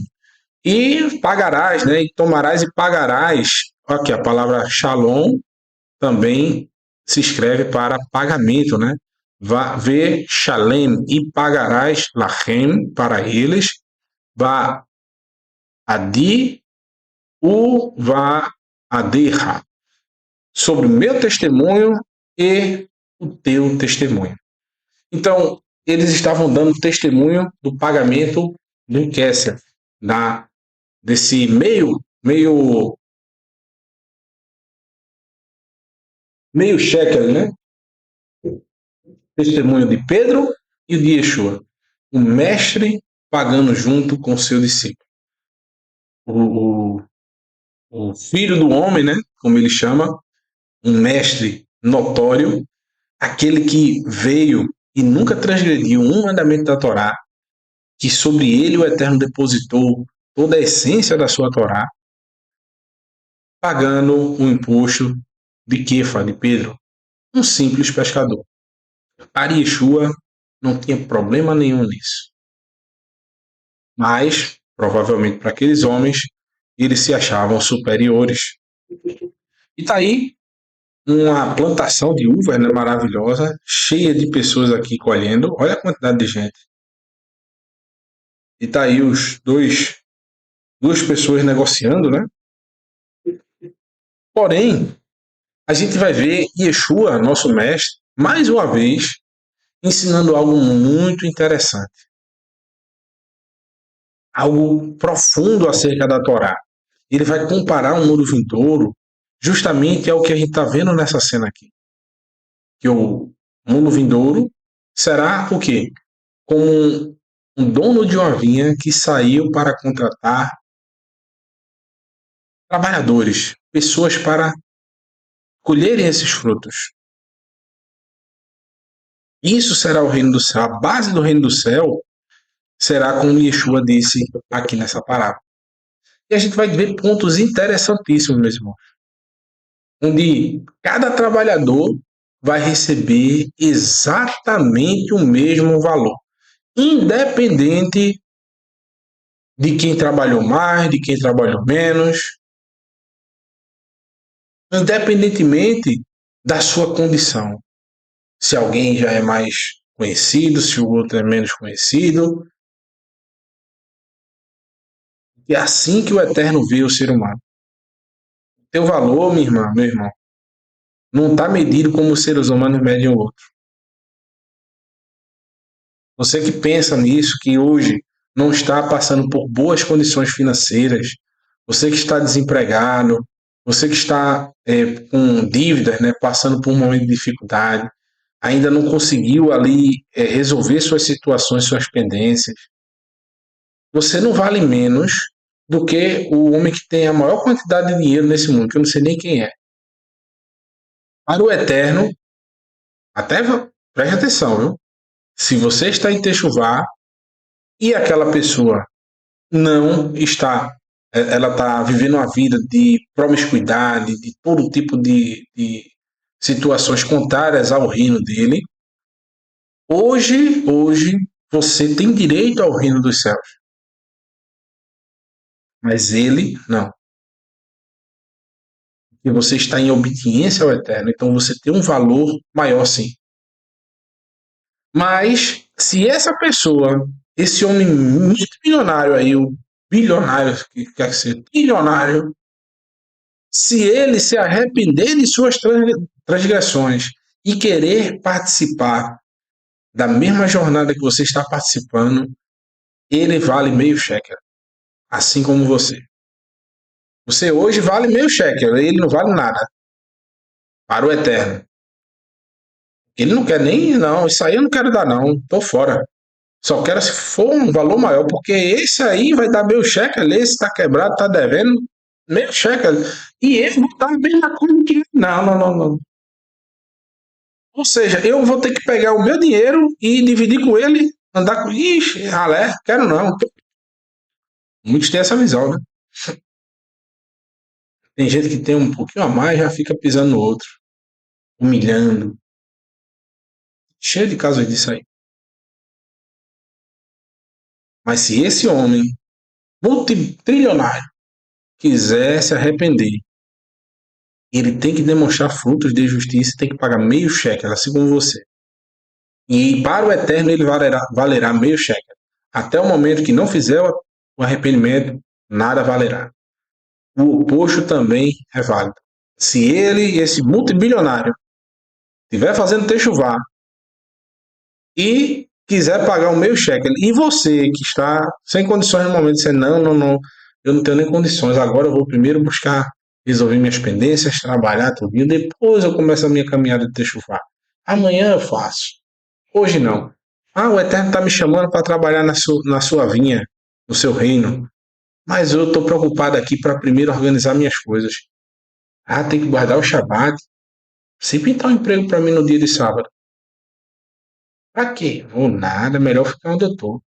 Speaker 2: e pagarás, né, e tomarás e pagarás. Aqui a palavra shalom também se escreve para pagamento, né? Vá ver shalem, e pagarás lachem, para eles, vá adi u vá aderra, sobre o meu testemunho e o teu testemunho. Então, eles estavam dando testemunho do pagamento do Kesser, desse meio shekel, né? Testemunho de Pedro e de Yeshua, o mestre pagando junto com seu discípulo. O, o filho do homem, né, como ele chama, um mestre notório, aquele que veio e nunca transgrediu um mandamento da Torá, que sobre ele o Eterno depositou toda a essência da sua Torá, pagando o imposto de Kefa, de Pedro, um simples pescador. Para Yeshua não tinha problema nenhum nisso. Mas, provavelmente para aqueles homens, eles se achavam superiores. E tá aí uma plantação de uvas, né, maravilhosa, cheia de pessoas aqui colhendo. Olha a quantidade de gente. E tá aí duas pessoas negociando, né? Porém, a gente vai ver Yeshua, nosso mestre, mais uma vez, ensinando algo muito interessante. Algo profundo acerca da Torá. Ele vai comparar um mundo vindouro justamente ao que a gente está vendo nessa cena aqui. Que o mundo vindouro será o quê? Como um dono de uma vinha que saiu para contratar trabalhadores, pessoas para colherem esses frutos. Isso será o reino do céu. A base do reino do céu será como Yeshua disse aqui nessa parábola. E a gente vai ver pontos interessantíssimos, meu irmão, onde cada trabalhador vai receber exatamente o mesmo valor, independente de quem trabalhou mais, de quem trabalhou menos, independentemente da sua condição. Se alguém já é mais conhecido, se o outro é menos conhecido. É assim que o Eterno vê o ser humano. Teu valor, minha irmã, meu irmão, não está medido como os seres humanos medem o outro. Você que pensa nisso, que hoje não está passando por boas condições financeiras, você que está desempregado, você que está com dívidas, né, passando por um momento de dificuldade, ainda não conseguiu ali resolver suas situações, suas pendências, você não vale menos do que o homem que tem a maior quantidade de dinheiro nesse mundo, que eu não sei nem quem é. Para o Eterno, até preste atenção, viu? Se você está em Techuvá e aquela pessoa não está, ela está vivendo uma vida de promiscuidade, de todo tipo de situações contrárias ao reino dele, hoje você tem direito ao reino dos céus. Mas ele não. E você está em obediência ao Eterno, então você tem um valor maior sim. Mas se essa pessoa, esse homem multimilionário aí, o bilionário, que quer ser trilionário, se ele se arrepender de suas transgressões e querer participar da mesma jornada que você está participando, ele vale meio shekel, assim como você. Você hoje vale meio shekel, ele não vale nada para o eterno. Ele não quer nem, não, isso aí eu não quero dar, não, tô fora. Só quero se for um valor maior, porque esse aí vai dar meio shekel, esse tá quebrado, tá devendo meio shekel. E ele vou dar bem na conta que. Não, não, não, não. Ou seja, eu vou ter que pegar o meu dinheiro e dividir com ele, andar com. Ixi, ralé, quero não. Muitos têm essa visão, né? Tem gente que tem um pouquinho a mais já fica pisando no outro, humilhando. Cheio de casos disso aí. Mas se esse homem, multitrilionário, quiser se arrepender, ele tem que demonstrar frutos de justiça e tem que pagar meio shekel, assim como você. E para o eterno ele valerá meio shekel. Até o momento que não fizer o arrependimento, nada valerá. O oposto também é válido. Se ele, esse multibilionário, estiver fazendo techuvá e quiser pagar o meio shekel, e você que está sem condições no momento, dizer, não, não, não, eu não tenho nem condições, agora eu vou primeiro buscar resolver minhas pendências, trabalhar tudo, e depois eu começo a minha caminhada de techuvá. Amanhã eu faço. Hoje não. Ah, o Eterno está me chamando para trabalhar na sua vinha, no seu reino. Mas eu estou preocupado aqui para primeiro organizar minhas coisas. Ah, tem que guardar o Shabat. Se pintar um emprego para mim no dia de sábado. Para quê? Vou nada, melhor ficar onde eu estou.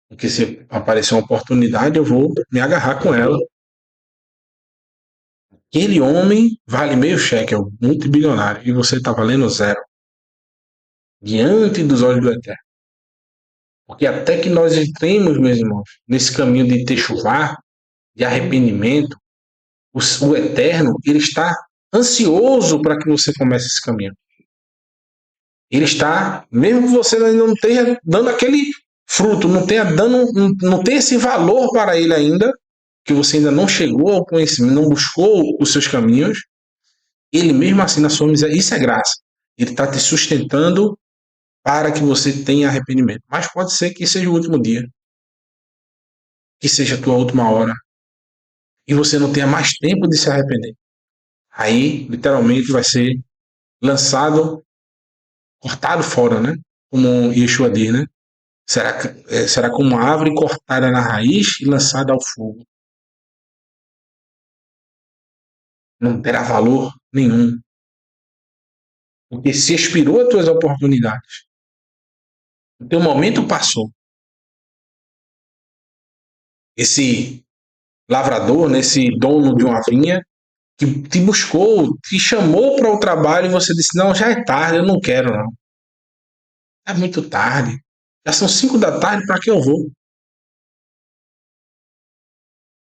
Speaker 2: Porque se aparecer uma oportunidade, eu vou me agarrar com ela. Aquele homem vale meio shekel, multibilionário, e você está valendo zero. Diante dos olhos do Eterno. Porque até que nós entremos, meus irmãos, nesse caminho de techuvá, de arrependimento, o Eterno, ele está ansioso para que você comece esse caminho. Ele está, mesmo que você ainda não tenha dando aquele fruto, não tenha dando, não tenha esse valor para ele ainda, que você ainda não chegou ao conhecimento, não buscou os seus caminhos, ele mesmo assim na sua miséria, isso é graça. Ele está te sustentando para que você tenha arrependimento. Mas pode ser que seja o último dia, que seja a tua última hora, e você não tenha mais tempo de se arrepender. Aí, literalmente, vai ser lançado, cortado fora, né? Como Yeshua diz, né? Será como uma árvore cortada na raiz e lançada ao fogo. Não terá valor nenhum. Porque se expirou as tuas oportunidades. O teu momento passou. Esse lavrador, né, esse dono de uma vinha, que te buscou, te chamou para o trabalho e você disse, não, já é tarde, eu não quero não. É muito tarde. Já são 5 da tarde, para que eu vou?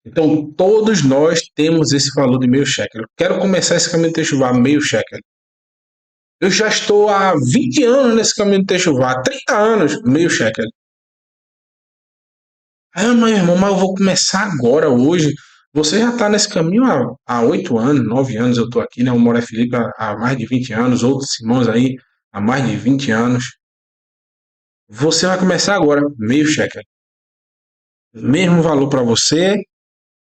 Speaker 2: Então, todos nós temos esse valor de meio shekel. Eu quero começar esse caminho de techuvá meio shekel. Eu já estou há 20 anos nesse caminho de techuvá, 30 anos, meio shekel. Ah, meu irmão, mas eu vou começar agora, hoje. Você já está nesse caminho há 8 anos, 9 anos eu estou aqui, né? O Moré Felipe há mais de 20 anos, outros irmãos aí há mais de 20 anos. Você vai começar agora, meio shekel. Mesmo valor para você,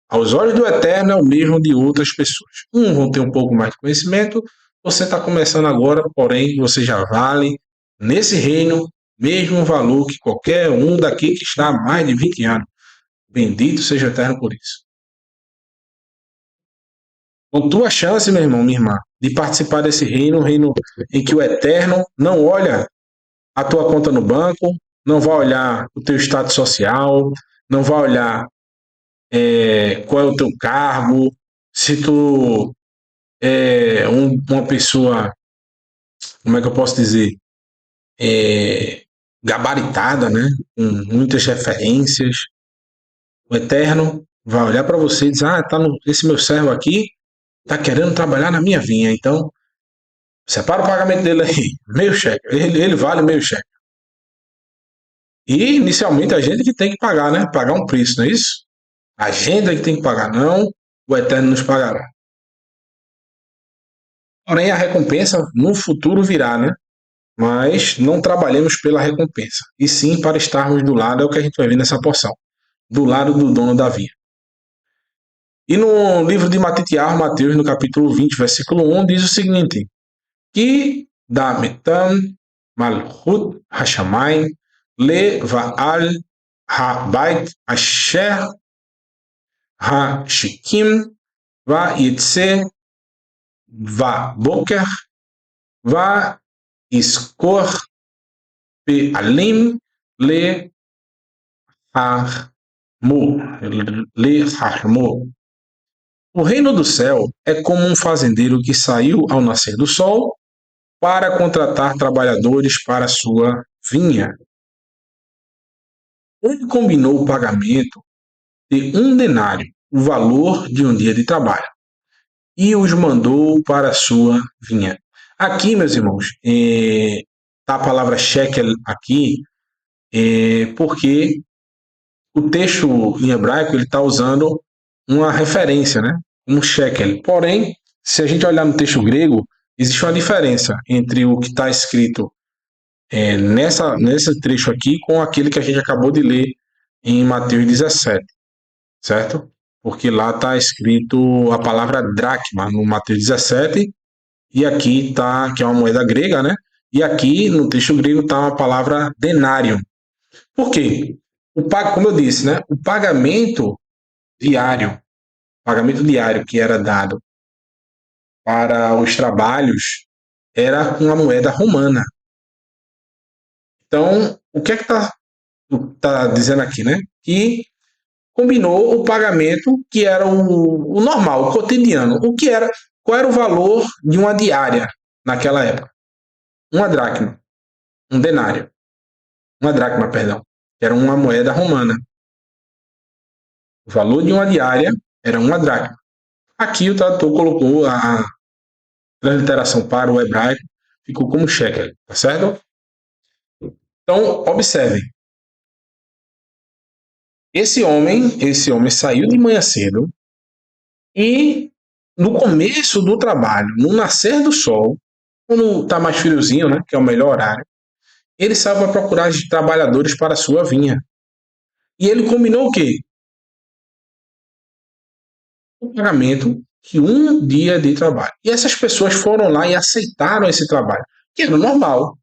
Speaker 2: aos olhos do Eterno, é o mesmo de outras pessoas. Vão ter um pouco mais de conhecimento, você está começando agora, porém você já vale nesse reino mesmo valor que qualquer um daqui que está há mais de 20 anos. Bendito seja o Eterno por isso. Com tua chance, meu irmão, minha irmã, de participar desse reino, um reino em que o Eterno não olha a tua conta no banco, não vai olhar o teu status social, não vai olhar qual é o teu cargo, se tu é uma pessoa, como é que eu posso dizer, gabaritada, né? Com muitas referências. O Eterno vai olhar para você e dizer: ah, esse meu servo aqui está querendo trabalhar na minha vinha, então separa o pagamento dele aí, meio cheque. Ele vale meio cheque. E inicialmente a gente que tem que pagar, né? Pagar um preço, não é isso? A gente é que tem que pagar, não o Eterno nos pagará. Porém, a recompensa no futuro virá, né? mas não trabalhemos pela recompensa, e sim para estarmos do lado, é o que a gente vai ver nessa porção, do lado do dono da vinha. E no livro de Matitiar, Mateus, no capítulo 20, versículo 1, diz o seguinte: que da metam malchut hashamayim le va'al ha-bait asher ha-shikim va-yitze va-boker va-iskor pe'alim le harmo. O reino do céu é como um fazendeiro que saiu ao nascer do sol para contratar trabalhadores para sua vinha. Ele combinou o pagamento de 1 denário, o valor de um dia de trabalho, e os mandou para a sua vinha. Aqui, meus irmãos, tá a palavra shekel aqui, porque o texto em hebraico ele está usando uma referência, né? Um shekel. Porém, se a gente olhar no texto grego, existe uma diferença entre o que está escrito nesse trecho aqui com aquele que a gente acabou de ler em Mateus 17, certo? Porque lá está escrito a palavra dracma no Mateus 17 e aqui está, que é uma moeda grega, né? E aqui no texto grego está uma palavra denário. Por quê? Como eu disse, né? O pagamento diário que era dado para os trabalhos era uma moeda romana. Então, o que é que está dizendo aqui, né? Que combinou o pagamento que era o normal, o cotidiano. Qual era o valor de uma diária naquela época? Uma dracma, um denário. Uma dracma, perdão, que era uma moeda romana. O valor de uma diária era uma dracma. Aqui o tradutor colocou a transliteração para o hebraico, ficou como shekel, tá certo? Então, observem. Esse homem saiu de manhã cedo e no começo do trabalho, no nascer do sol, quando está mais friozinho, né, que é o melhor horário, ele saiu para procurar trabalhadores para a sua vinha. E ele combinou o quê? O pagamento de um dia de trabalho. E essas pessoas foram lá e aceitaram esse trabalho, que era normal.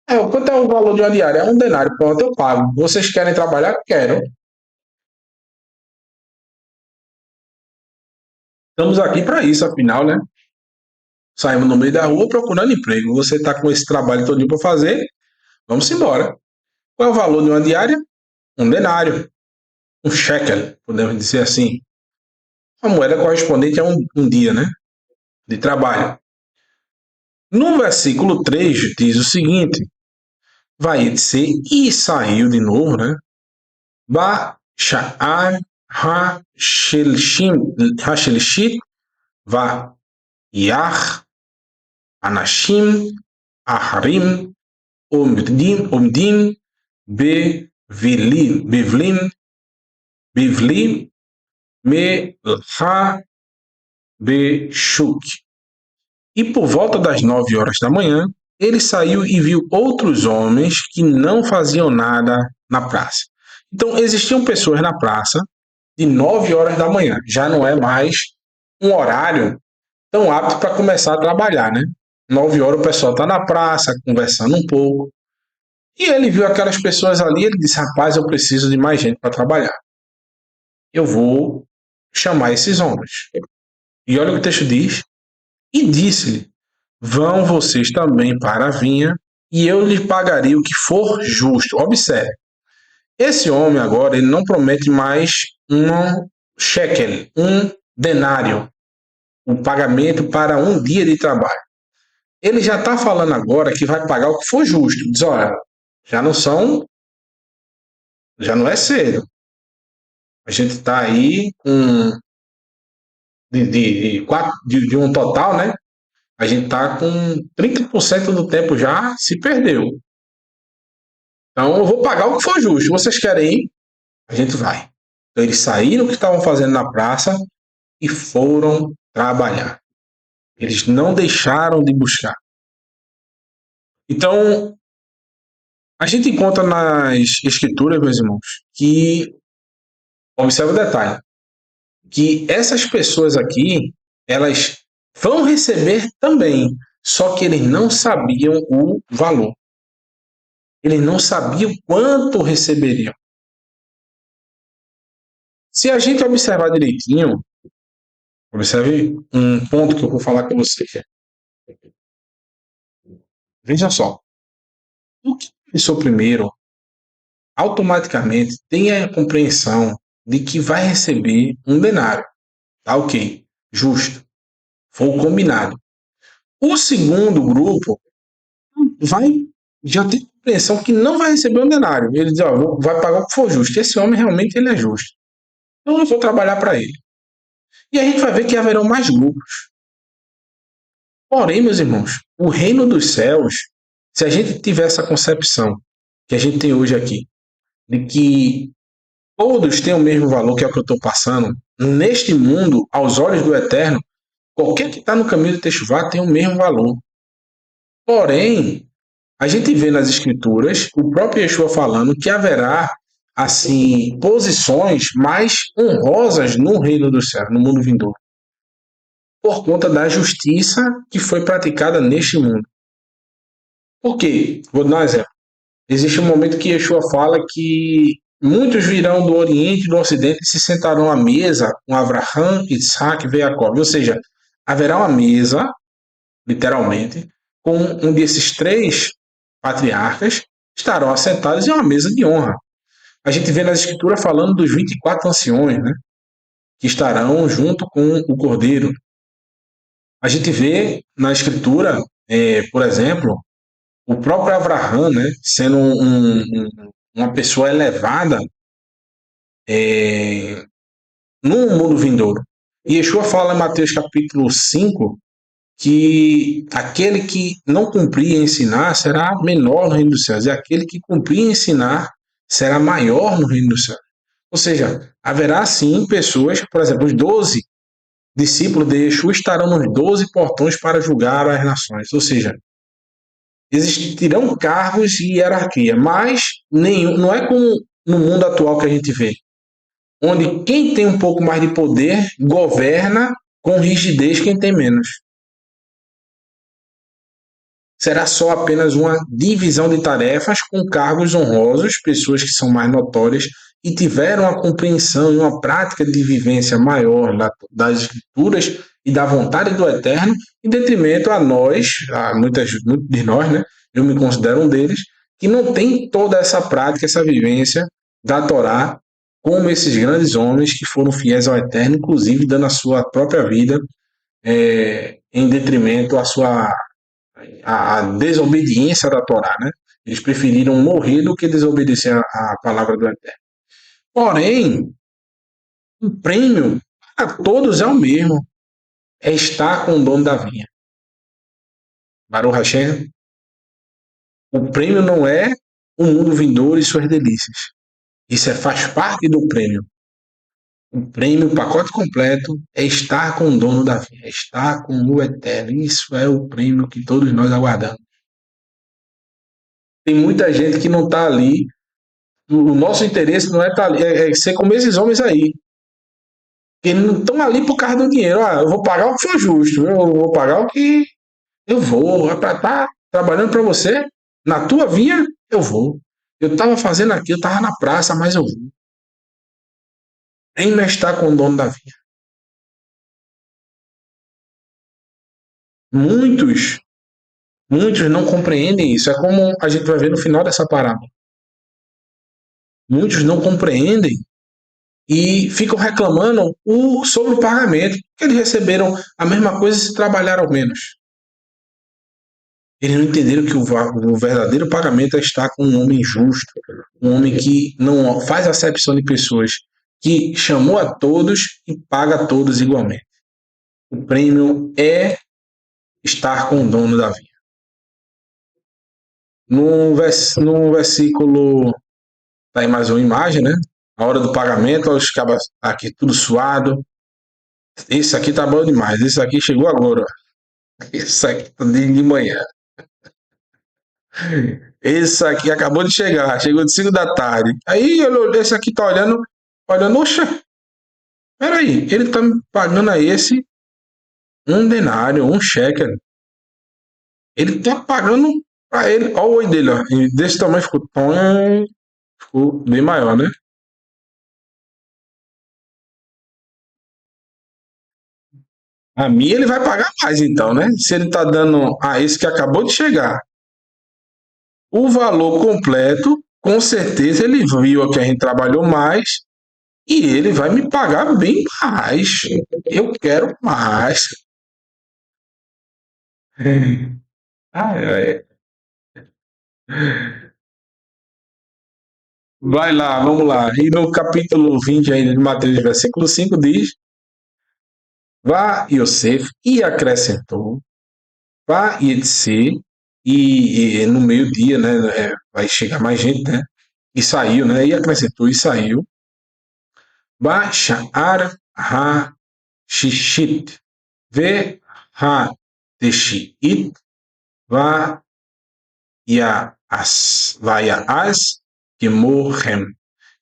Speaker 2: Quanto é o valor de uma diária? É 1 denário, pronto, eu pago. Vocês querem trabalhar? Quero. Estamos aqui para isso, afinal, né? Saímos no meio da rua procurando emprego. Você está com esse trabalho todo para fazer? Vamos embora. Qual é o valor de uma diária? 1 denário. Um shekel, podemos dizer assim. A moeda correspondente a um dia, né? De trabalho. No versículo 3 diz o seguinte: vai ser e saiu de novo, né? Ba sha'ar ha-shelshit va yach anashim ahrim omdim bevlim melcha beshuk. E por volta das 9 horas da manhã, ele saiu e viu outros homens que não faziam nada na praça. Então, existiam pessoas na praça de 9 horas da manhã. Já não é mais um horário tão apto para começar a trabalhar, né? 9 horas o pessoal está na praça, conversando um pouco. E ele viu aquelas pessoas ali, ele disse, rapaz, eu preciso de mais gente para trabalhar. Eu vou chamar esses homens. E olha o que o texto diz. E disse-lhe, vão vocês também para a vinha, e eu lhe pagarei o que for justo. Observe, esse homem agora, ele não promete mais um shekel, 1 denário, o pagamento para um dia de trabalho. Ele já está falando agora que vai pagar o que for justo. Diz, olha, já não é cedo. A gente está aí com de um total, né? A gente está com 30% do tempo já se perdeu. Então eu vou pagar o que for justo. Vocês querem ir? A gente vai. Então eles saíram do que estavam fazendo na praça e foram trabalhar. Eles não deixaram de buscar. Então, a gente encontra nas escrituras, meus irmãos, que, observa o detalhe, que essas pessoas aqui, elas vão receber também, só que eles não sabiam o valor. Eles não sabiam quanto receberiam. Se a gente observar direitinho, observe um ponto que eu vou falar com você. Veja só, o que começou primeiro, automaticamente tem a compreensão de que vai receber um denário. Tá ok, justo, foi o combinado. O segundo grupo vai já tem a compreensão que não vai receber um denário. Ele diz, ó, vai pagar o que for justo. Esse homem realmente ele é justo. Então eu vou trabalhar para ele. E a gente vai ver que haverão mais grupos. Porém, meus irmãos, o reino dos céus, se a gente tiver essa concepção que a gente tem hoje aqui, de que todos têm o mesmo valor, que é o que eu estou passando, neste mundo, aos olhos do Eterno, qualquer que está no caminho de Techuvá tem o mesmo valor. Porém, a gente vê nas escrituras o próprio Yeshua falando que haverá assim posições mais honrosas no reino dos céus, no mundo vindouro, por conta da justiça que foi praticada neste mundo. Por quê? Vou dar um exemplo. Existe um momento que Yeshua fala que muitos virão do Oriente e do Ocidente e se sentarão à mesa com Abraão, Isaac e Jacob. Ou seja, haverá uma mesa, literalmente, com um desses três patriarcas, estarão assentados em uma mesa de honra. A gente vê na Escritura falando dos 24 anciões, né, que estarão junto com o Cordeiro. A gente vê na Escritura, por exemplo, o próprio Abraão, né, sendo uma pessoa elevada no mundo vindouro. E Yeshua fala em Mateus capítulo 5 que aquele que não cumprir e ensinar será menor no reino dos céus, e aquele que cumprir e ensinar será maior no reino dos céus. Ou seja, haverá sim pessoas, por exemplo, os 12 discípulos de Yeshua estarão nos 12 portões para julgar as nações. Ou seja, existirão cargos e hierarquia, mas nenhum, não é como no mundo atual que a gente vê, onde quem tem um pouco mais de poder governa com rigidez quem tem menos. Será só apenas uma divisão de tarefas com cargos honrosos, pessoas que são mais notórias e tiveram a compreensão e uma prática de vivência maior das escrituras e da vontade do Eterno, em detrimento a nós, muitos de nós, né? Eu me considero um deles, que não tem toda essa prática, essa vivência da Torá, como esses grandes homens que foram fiéis ao Eterno, inclusive dando a sua própria vida em detrimento à desobediência da Torá, né? Eles preferiram morrer do que desobedecer a palavra do Eterno. Porém, o prêmio para todos é o mesmo, é estar com o dono da vinha. Baruch Hashem, o prêmio não é o mundo vindouro e suas delícias. Isso faz parte do prêmio. O prêmio, o pacote completo, é estar com o dono da vinha, é estar com o Eterno. Isso é o prêmio que todos nós aguardamos. Tem muita gente que não está ali. O nosso interesse não é estar ali, é ser como esses homens aí. Que não estão ali por causa do dinheiro. Eu vou pagar o que for justo, eu vou pagar o que eu vou. É para estar trabalhando para você, na tua vinha, eu vou. Eu estava fazendo aqui, eu estava na praça, mas eu vou. Ainda está com o dono da vinha. Muitos, muitos não compreendem isso. É como a gente vai ver no final dessa parábola. Muitos não compreendem e ficam reclamando sobre o pagamento, que eles receberam a mesma coisa se trabalharam menos. Eles não entenderam que o verdadeiro pagamento é estar com um homem justo, um homem que não faz acepção de pessoas, que chamou a todos e paga a todos igualmente. O prêmio é estar com o dono da vinha. No versículo, tá aí mais uma imagem, né? A hora do pagamento, os cabas aqui tudo suado. Esse aqui tá bom demais, esse aqui chegou agora. Esse aqui tá de manhã. Esse aqui acabou de chegar, chegou de 5 da tarde. Aí esse aqui tá olhando, oxa, peraí, ele tá me pagando a esse um denário, um shekel. Ele tá pagando pra ele. Olha o olho dele, ó. E desse tamanho ficou bem maior, né? A mim ele vai pagar mais então, né? Se ele tá dando a esse que acabou de chegar o valor completo, com certeza ele viu que a gente trabalhou mais e ele vai me pagar bem mais. Eu quero mais. Ai, ai. Vai lá, vamos lá. E no capítulo 20 ainda de Mateus, versículo 5 diz: Vá Yosef e acrescentou, vá Yetzer, e no meio-dia, né, vai chegar mais gente, né? E saiu, né? E acrescentou e saiu. Vá Sha'ar ha-shishit, ve ha-teshiit, vá Yaas, que morrem.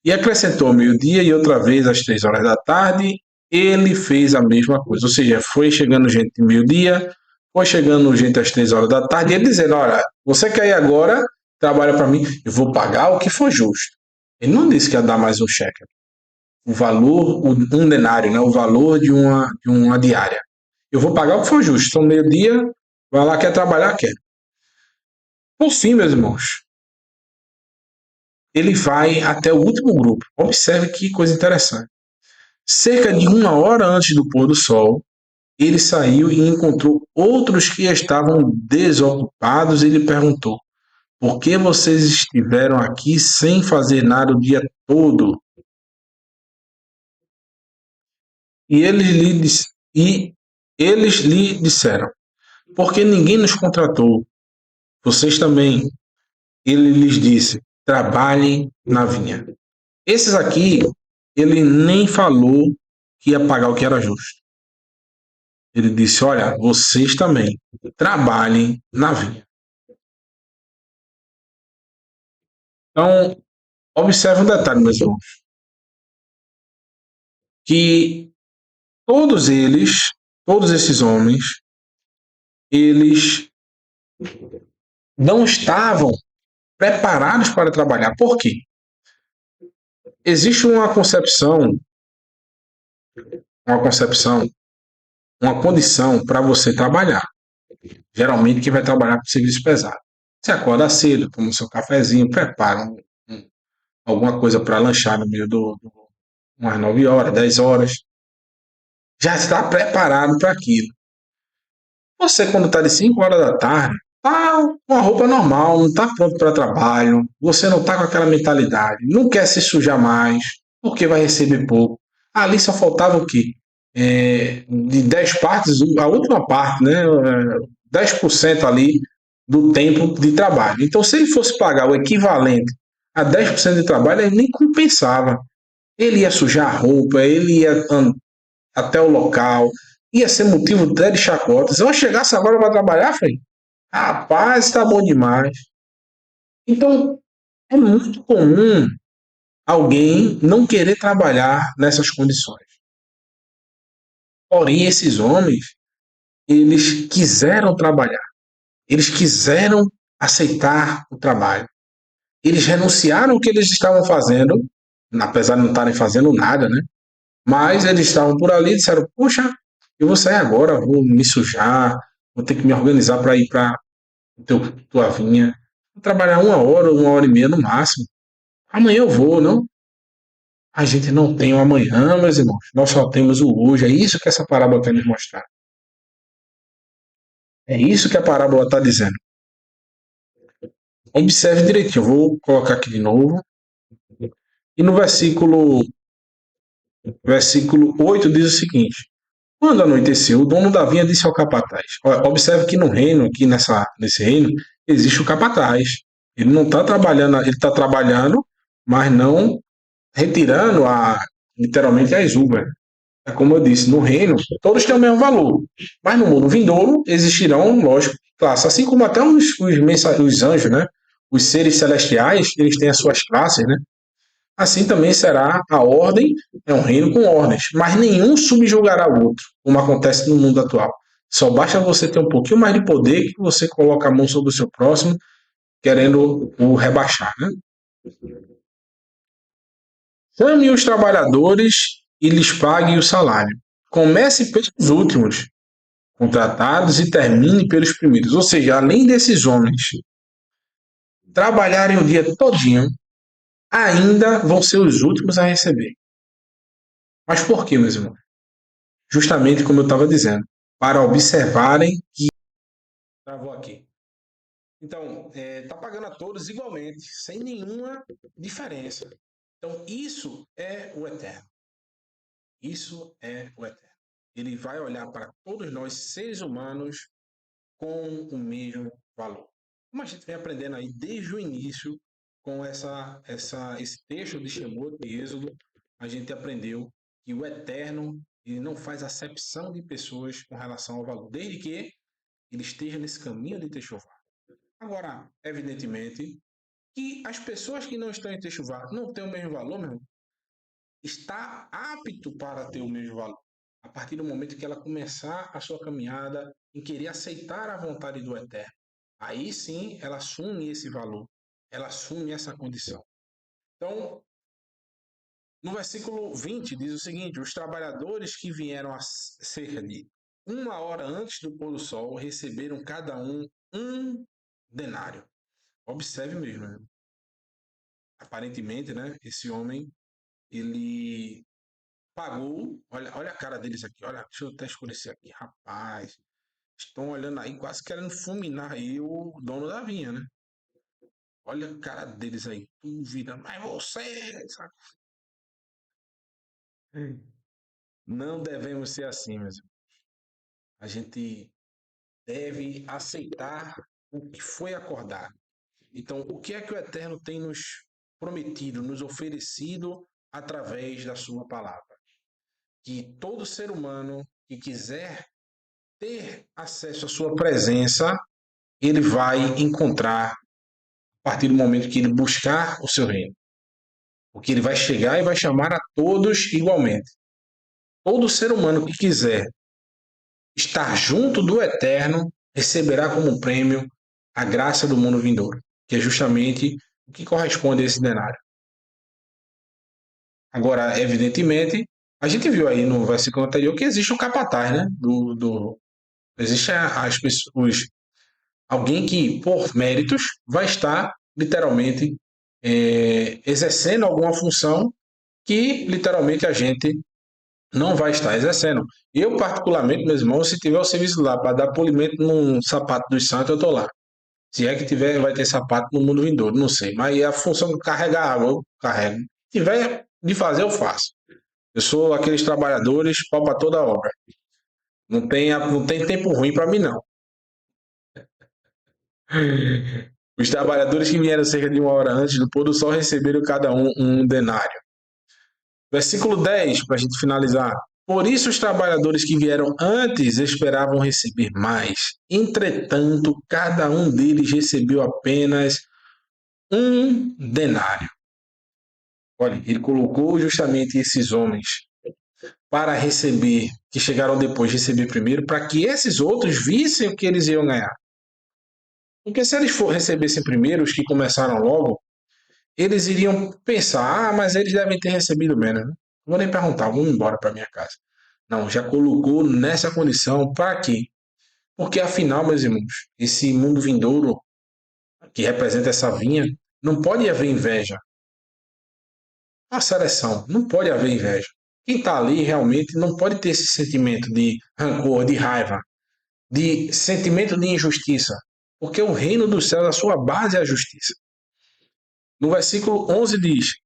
Speaker 2: E acrescentou ao meio-dia e outra vez às 3 horas da tarde, ele fez a mesma coisa. Ou seja, foi chegando gente de meio-dia, foi chegando gente às 3 horas da tarde, e ele dizendo: Olha, você quer ir agora, trabalha para mim, eu vou pagar o que for justo. Ele não disse que ia dar mais um cheque. O valor, um denário, né? O valor de uma diária. Eu vou pagar o que for justo. São meio-dia, vai lá, quer trabalhar, quer. Por fim, meus irmãos, ele vai até o último grupo. Observe que coisa interessante. Cerca de 1 hora antes do pôr do sol, ele saiu e encontrou outros que estavam desocupados e lhe perguntou: Por que vocês estiveram aqui sem fazer nada o dia todo? E e eles lhe disseram: Porque ninguém nos contratou. Vocês também. Ele lhes disse: Trabalhem na vinha. Esses aqui, ele nem falou que ia pagar o que era justo. Ele disse: Olha, vocês também trabalhem na vinha. Então, observe um detalhe, meus irmãos, que todos eles, todos esses homens, eles não estavam preparados para trabalhar. Por quê? Existe uma concepção, uma condição para você trabalhar. Geralmente, quem vai trabalhar com serviço pesado. Você acorda cedo, toma o seu cafezinho, prepara alguma coisa para lanchar no meio umas 9 horas, 10 horas. Já está preparado para aquilo. Você, quando está de 5 horas da tarde, está com a roupa normal, não está pronto para trabalho, você não está com aquela mentalidade, não quer se sujar mais, porque vai receber pouco. Ali só faltava o quê? De 10 partes, a última parte, né? 10% ali do tempo de trabalho. Então, se ele fosse pagar o equivalente a 10% de trabalho, ele nem compensava. Ele ia sujar a roupa, ele ia até o local, ia ser motivo até de chacota. Se eu chegasse agora para trabalhar, falei, rapaz, está bom demais. Então, é muito comum alguém não querer trabalhar nessas condições. Porém, esses homens, eles quiseram trabalhar, eles quiseram aceitar o trabalho. Eles renunciaram ao que eles estavam fazendo, apesar de não estarem fazendo nada, né? Mas eles estavam por ali e disseram: Poxa, eu vou sair agora, vou me sujar, vou ter que me organizar para ir para tua vinha. Vou trabalhar 1 hora, 1 hora e meia no máximo. Amanhã eu vou, não? A gente não tem o amanhã, meus irmãos. Nós só temos o hoje. É isso que essa parábola quer nos mostrar. É isso que a parábola está dizendo. Observe direitinho. Eu vou colocar aqui de novo. E no versículo 8 diz o seguinte: Quando anoiteceu, o dono da vinha disse ao capataz. Observe que no reino, aqui nesse reino, existe o capataz. Ele não está trabalhando, ele está trabalhando, mas não retirando literalmente as uvas. É como eu disse, no reino, todos têm o mesmo valor. Mas no mundo vindouro existirão, lógico, classe, assim como até os anjos, né? Os seres celestiais, eles têm as suas classes, né? Assim também será a ordem, é um reino com ordens, mas nenhum subjugará o outro, como acontece no mundo atual. Só basta você ter um pouquinho mais de poder que você coloca a mão sobre o seu próximo, querendo o rebaixar, né? Chame os trabalhadores e lhes pague o salário. Comece pelos últimos contratados e termine pelos primeiros. Ou seja, além desses homens trabalharem o dia todinho, ainda vão ser os últimos a receber. Mas por quê, meus irmãos? Justamente como eu estava dizendo, para observarem que travou aqui. Então, está pagando a todos igualmente, sem nenhuma diferença. Então, isso é o eterno. Isso é o eterno. Ele vai olhar para todos nós, seres humanos, com o mesmo valor. Como a gente vem aprendendo aí desde o início, com esse texto de Shemot, de Êxodo, a gente aprendeu que o eterno ele não faz acepção de pessoas com relação ao valor, desde que ele esteja nesse caminho de Techuvá. Agora, evidentemente, que as pessoas que não estão em Techuvá não têm o mesmo valor, meu irmão, está apto para ter o mesmo valor. A partir do momento que ela começar a sua caminhada em querer aceitar a vontade do Eterno, aí sim ela assume esse valor, ela assume essa condição. Então, no versículo 20 diz o seguinte: os trabalhadores que vieram a cerca de 1 hora antes do pôr do sol receberam cada um denário. Observe mesmo, né? Aparentemente, né, esse homem ele pagou, olha a cara deles aqui, olha, deixa eu até escurecer aqui, rapaz, estão olhando aí, quase querendo fulminar aí o dono da vinha, né? Olha a cara deles aí, virando, mas você, sabe? Não devemos ser assim, meus irmãos. A gente deve aceitar o que foi acordado. Então, o que é que o Eterno tem nos prometido, nos oferecido através da sua palavra? Que todo ser humano que quiser ter acesso à sua presença, ele vai encontrar a partir do momento que ele buscar o seu reino. Porque ele vai chegar e vai chamar a todos igualmente. Todo ser humano que quiser estar junto do Eterno receberá como prêmio a graça do mundo vindouro, que é justamente o que corresponde a esse denário. Agora, evidentemente, a gente viu aí no versículo anterior que existe o capataz, né? Existe alguém que, por méritos, vai estar literalmente exercendo alguma função que literalmente a gente não vai estar exercendo. Eu, particularmente, meus irmãos, se tiver o serviço lá para dar polimento num sapato dos santos, eu estou lá. Se é que tiver, vai ter sapato no mundo vindouro, não sei. Mas a função de carregar água, eu carrego. Se tiver de fazer, eu faço. Eu sou aqueles trabalhadores, pau para toda obra. Não tem tempo ruim para mim, não. Os trabalhadores que vieram cerca de 1 hora antes do pôr do sol receberam cada um denário. Versículo 10, para a gente finalizar. Por isso os trabalhadores que vieram antes esperavam receber mais. Entretanto, cada um deles recebeu apenas um denário. Olha, ele colocou justamente esses homens para receber, que chegaram depois de receber primeiro, para que esses outros vissem o que eles iam ganhar. Porque se eles recebessem primeiro, os que começaram logo, eles iriam pensar, mas eles devem ter recebido menos. Não vou nem perguntar, vamos embora para minha casa. Não, já colocou nessa condição para quê? Porque afinal, meus irmãos, esse mundo vindouro que representa essa vinha, não pode haver inveja. A seleção, não pode haver inveja. Quem está ali realmente não pode ter esse sentimento de rancor, de raiva, de sentimento de injustiça, porque o reino dos céus, a sua base é a justiça. No versículo 11 diz: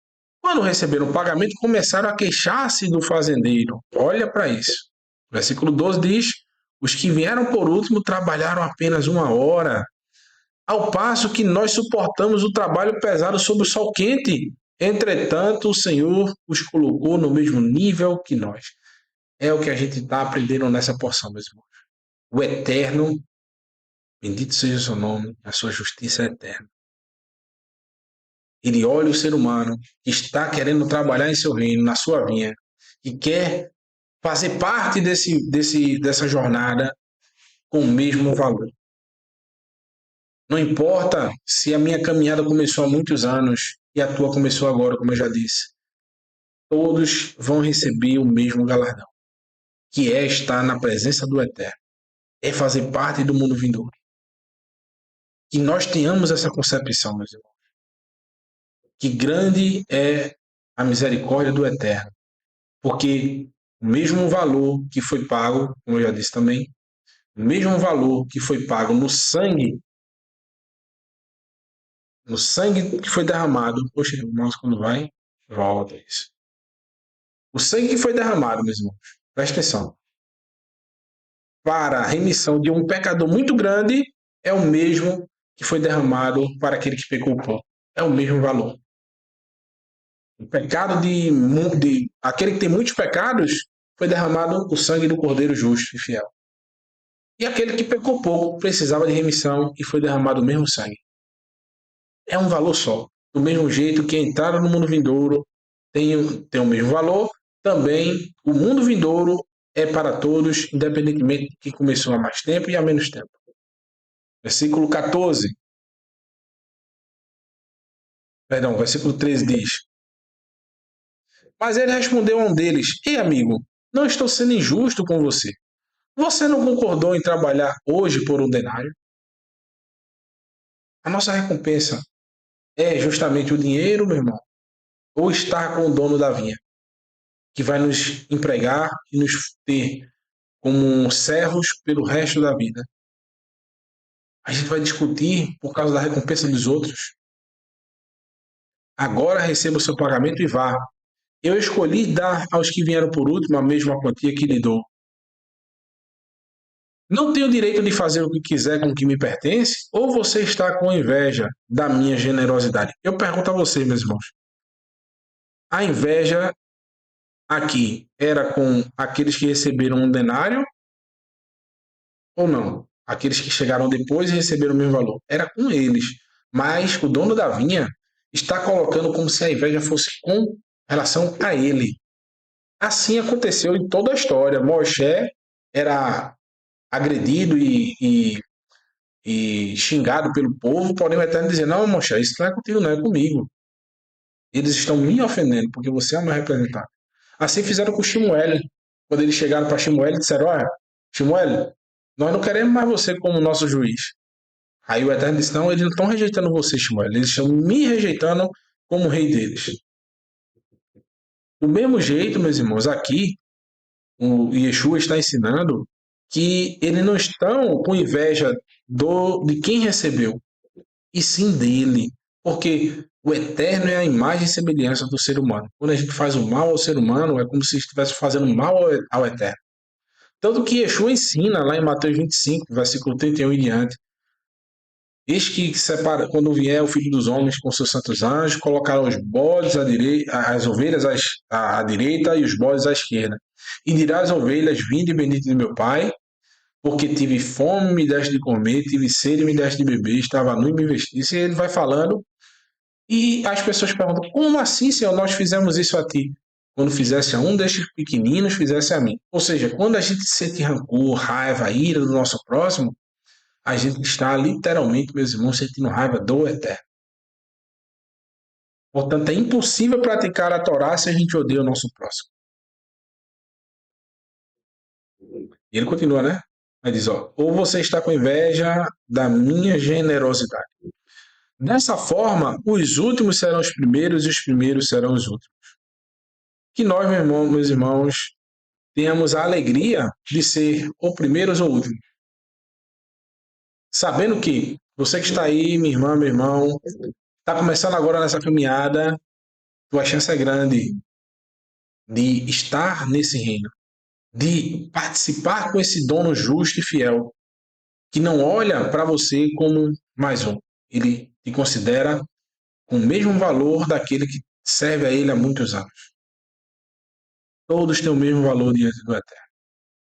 Speaker 2: quando receberam o pagamento, começaram a queixar-se do fazendeiro. Olha para isso. Versículo 12 diz: os que vieram por último trabalharam apenas 1 hora, ao passo que nós suportamos o trabalho pesado sob o sol quente. Entretanto, o Senhor os colocou no mesmo nível que nós. É o que a gente está aprendendo nessa porção, meus irmãos. O Eterno Bendito seja o seu nome, a sua justiça é eterna. Ele olha o ser humano que está querendo trabalhar em seu reino, na sua vinha, que quer fazer parte dessa jornada com o mesmo valor. Não importa se a minha caminhada começou há muitos anos e a tua começou agora, como eu já disse. Todos vão receber o mesmo galardão, que é estar na presença do Eterno, é fazer parte do mundo vindouro. Que nós tenhamos essa concepção, meus irmãos. Que grande é a misericórdia do Eterno, porque o mesmo valor que foi pago, como eu já disse também, o mesmo valor que foi pago no sangue que foi derramado. Poxa, irmãos, quando vai, volta isso. O sangue que foi derramado, meus irmãos, presta atenção, para a remissão de um pecador muito grande, é o mesmo que foi derramado para aquele que pecou pouco. É o mesmo valor. O pecado de aquele que tem muitos pecados, foi derramado o sangue do Cordeiro justo e fiel. E aquele que pecou pouco precisava de remissão e foi derramado o mesmo sangue. É um valor só. Do mesmo jeito que entraram no mundo vindouro tem o mesmo valor, também o mundo vindouro é para todos, independentemente de quem começou há mais tempo e há menos tempo. Versículo 14. Perdão, versículo 13 diz: Mas ele respondeu a um deles: Ei, amigo, não estou sendo injusto com você. Você não concordou em trabalhar hoje por um denário? A nossa recompensa é justamente o dinheiro, meu irmão, ou estar com o dono da vinha, que vai nos empregar e nos ter como servos pelo resto da vida. A gente vai discutir por causa da recompensa dos outros. Agora receba o seu pagamento e vá. Eu escolhi dar aos que vieram por último a mesma quantia que lhe dou. Não tenho direito de fazer o que quiser com o que me pertence? Ou você está com inveja da minha generosidade? Eu pergunto a vocês, meus irmãos. A inveja aqui era com aqueles que receberam um denário ou não? Aqueles que chegaram depois e receberam o mesmo valor. Era com eles. Mas o dono da vinha está colocando como se a inveja fosse com relação a ele. Assim aconteceu em toda a história. Moisés era agredido e xingado pelo povo, porém o Eterno dizia: Não, Moisés, isso não é contigo, não é comigo. Eles estão me ofendendo porque você é o meu representante. Assim fizeram com Shemuel. Quando eles chegaram para Shemuel e disseram: Olha, Shemuel, nós não queremos mais você como nosso juiz. Aí o Eterno disse: Não, eles não estão rejeitando você, Shemuel, eles estão me rejeitando como rei deles. Do mesmo jeito, meus irmãos, aqui o Yeshua está ensinando que eles não estão com inveja de quem recebeu, e sim dele. Porque o Eterno é a imagem e semelhança do ser humano. Quando a gente faz o mal ao ser humano, é como se estivesse fazendo mal ao Eterno. Tanto que Yeshua ensina lá em Mateus 25, versículo 31 e diante: Eis que separa, quando vier o Filho dos Homens com seus santos anjos, colocará os bodes à direita, as ovelhas à direita e os bodes à esquerda. E dirá às ovelhas: Vinde bendito de meu Pai, porque tive fome e me deste de comer, tive sede e me deste de beber, estava nu e me vestisse. E ele vai falando, e as pessoas perguntam: Como assim, Senhor, nós fizemos isso a ti? Quando fizesse a um destes pequeninos, fizesse a mim. Ou seja, quando a gente sente rancor, raiva, ira do nosso próximo, a gente está literalmente, meus irmãos, sentindo raiva do Eterno. Portanto, é impossível praticar a Torá se a gente odeia o nosso próximo. E ele continua, né? Ele diz: Ou você está com inveja da minha generosidade. Dessa forma, os últimos serão os primeiros e os primeiros serão os últimos. Que nós, meus irmãos, tenhamos a alegria de ser ou primeiros ou últimos. Sabendo que você que está aí, minha irmã, meu irmão, está começando agora nessa caminhada, tua chance é grande de estar nesse reino, de participar com esse dono justo e fiel, que não olha para você como mais um. Ele te considera com o mesmo valor daquele que serve a ele há muitos anos. Todos têm o mesmo valor diante do Eterno.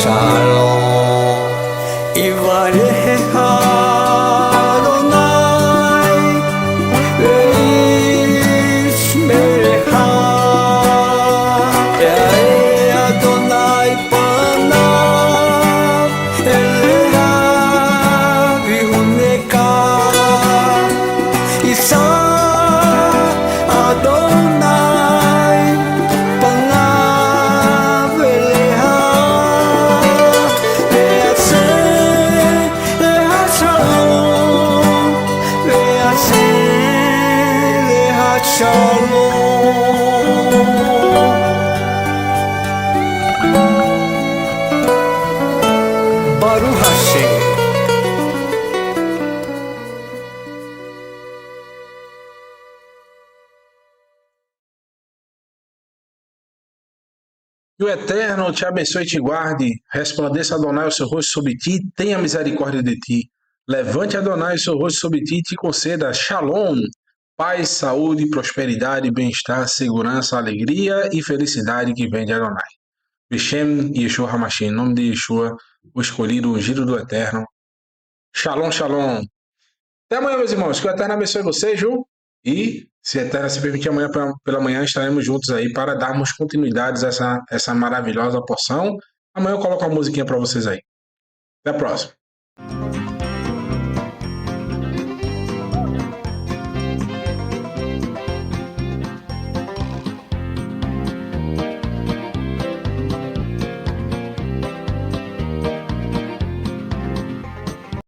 Speaker 1: Shalom Ivarecha Adonai Ve'ishmerecha Ya'eh Adonai panav elecha v'huneka Yisa Adonai panav elecha ve'aseh lecha shalom ve'aseh lecha shalom Baruch Hashem.
Speaker 2: Que o Eterno te abençoe e te guarde, resplandeça Adonai o seu rosto sobre ti, tenha misericórdia de ti. Levante Adonai o seu rosto sobre ti e te conceda Shalom, paz, saúde, prosperidade, bem-estar, segurança, alegria e felicidade que vem de Adonai. Beshem Yeshua Hamashiach, em nome de Yeshua, o escolhido, o ungido do Eterno. Shalom, shalom. Até amanhã, meus irmãos. Que o Eterno abençoe vocês, viu? E, se a Eterno se permitir, amanhã pela manhã estaremos juntos aí para darmos continuidade a essa maravilhosa porção. Amanhã eu coloco uma musiquinha para vocês aí. Até a próxima.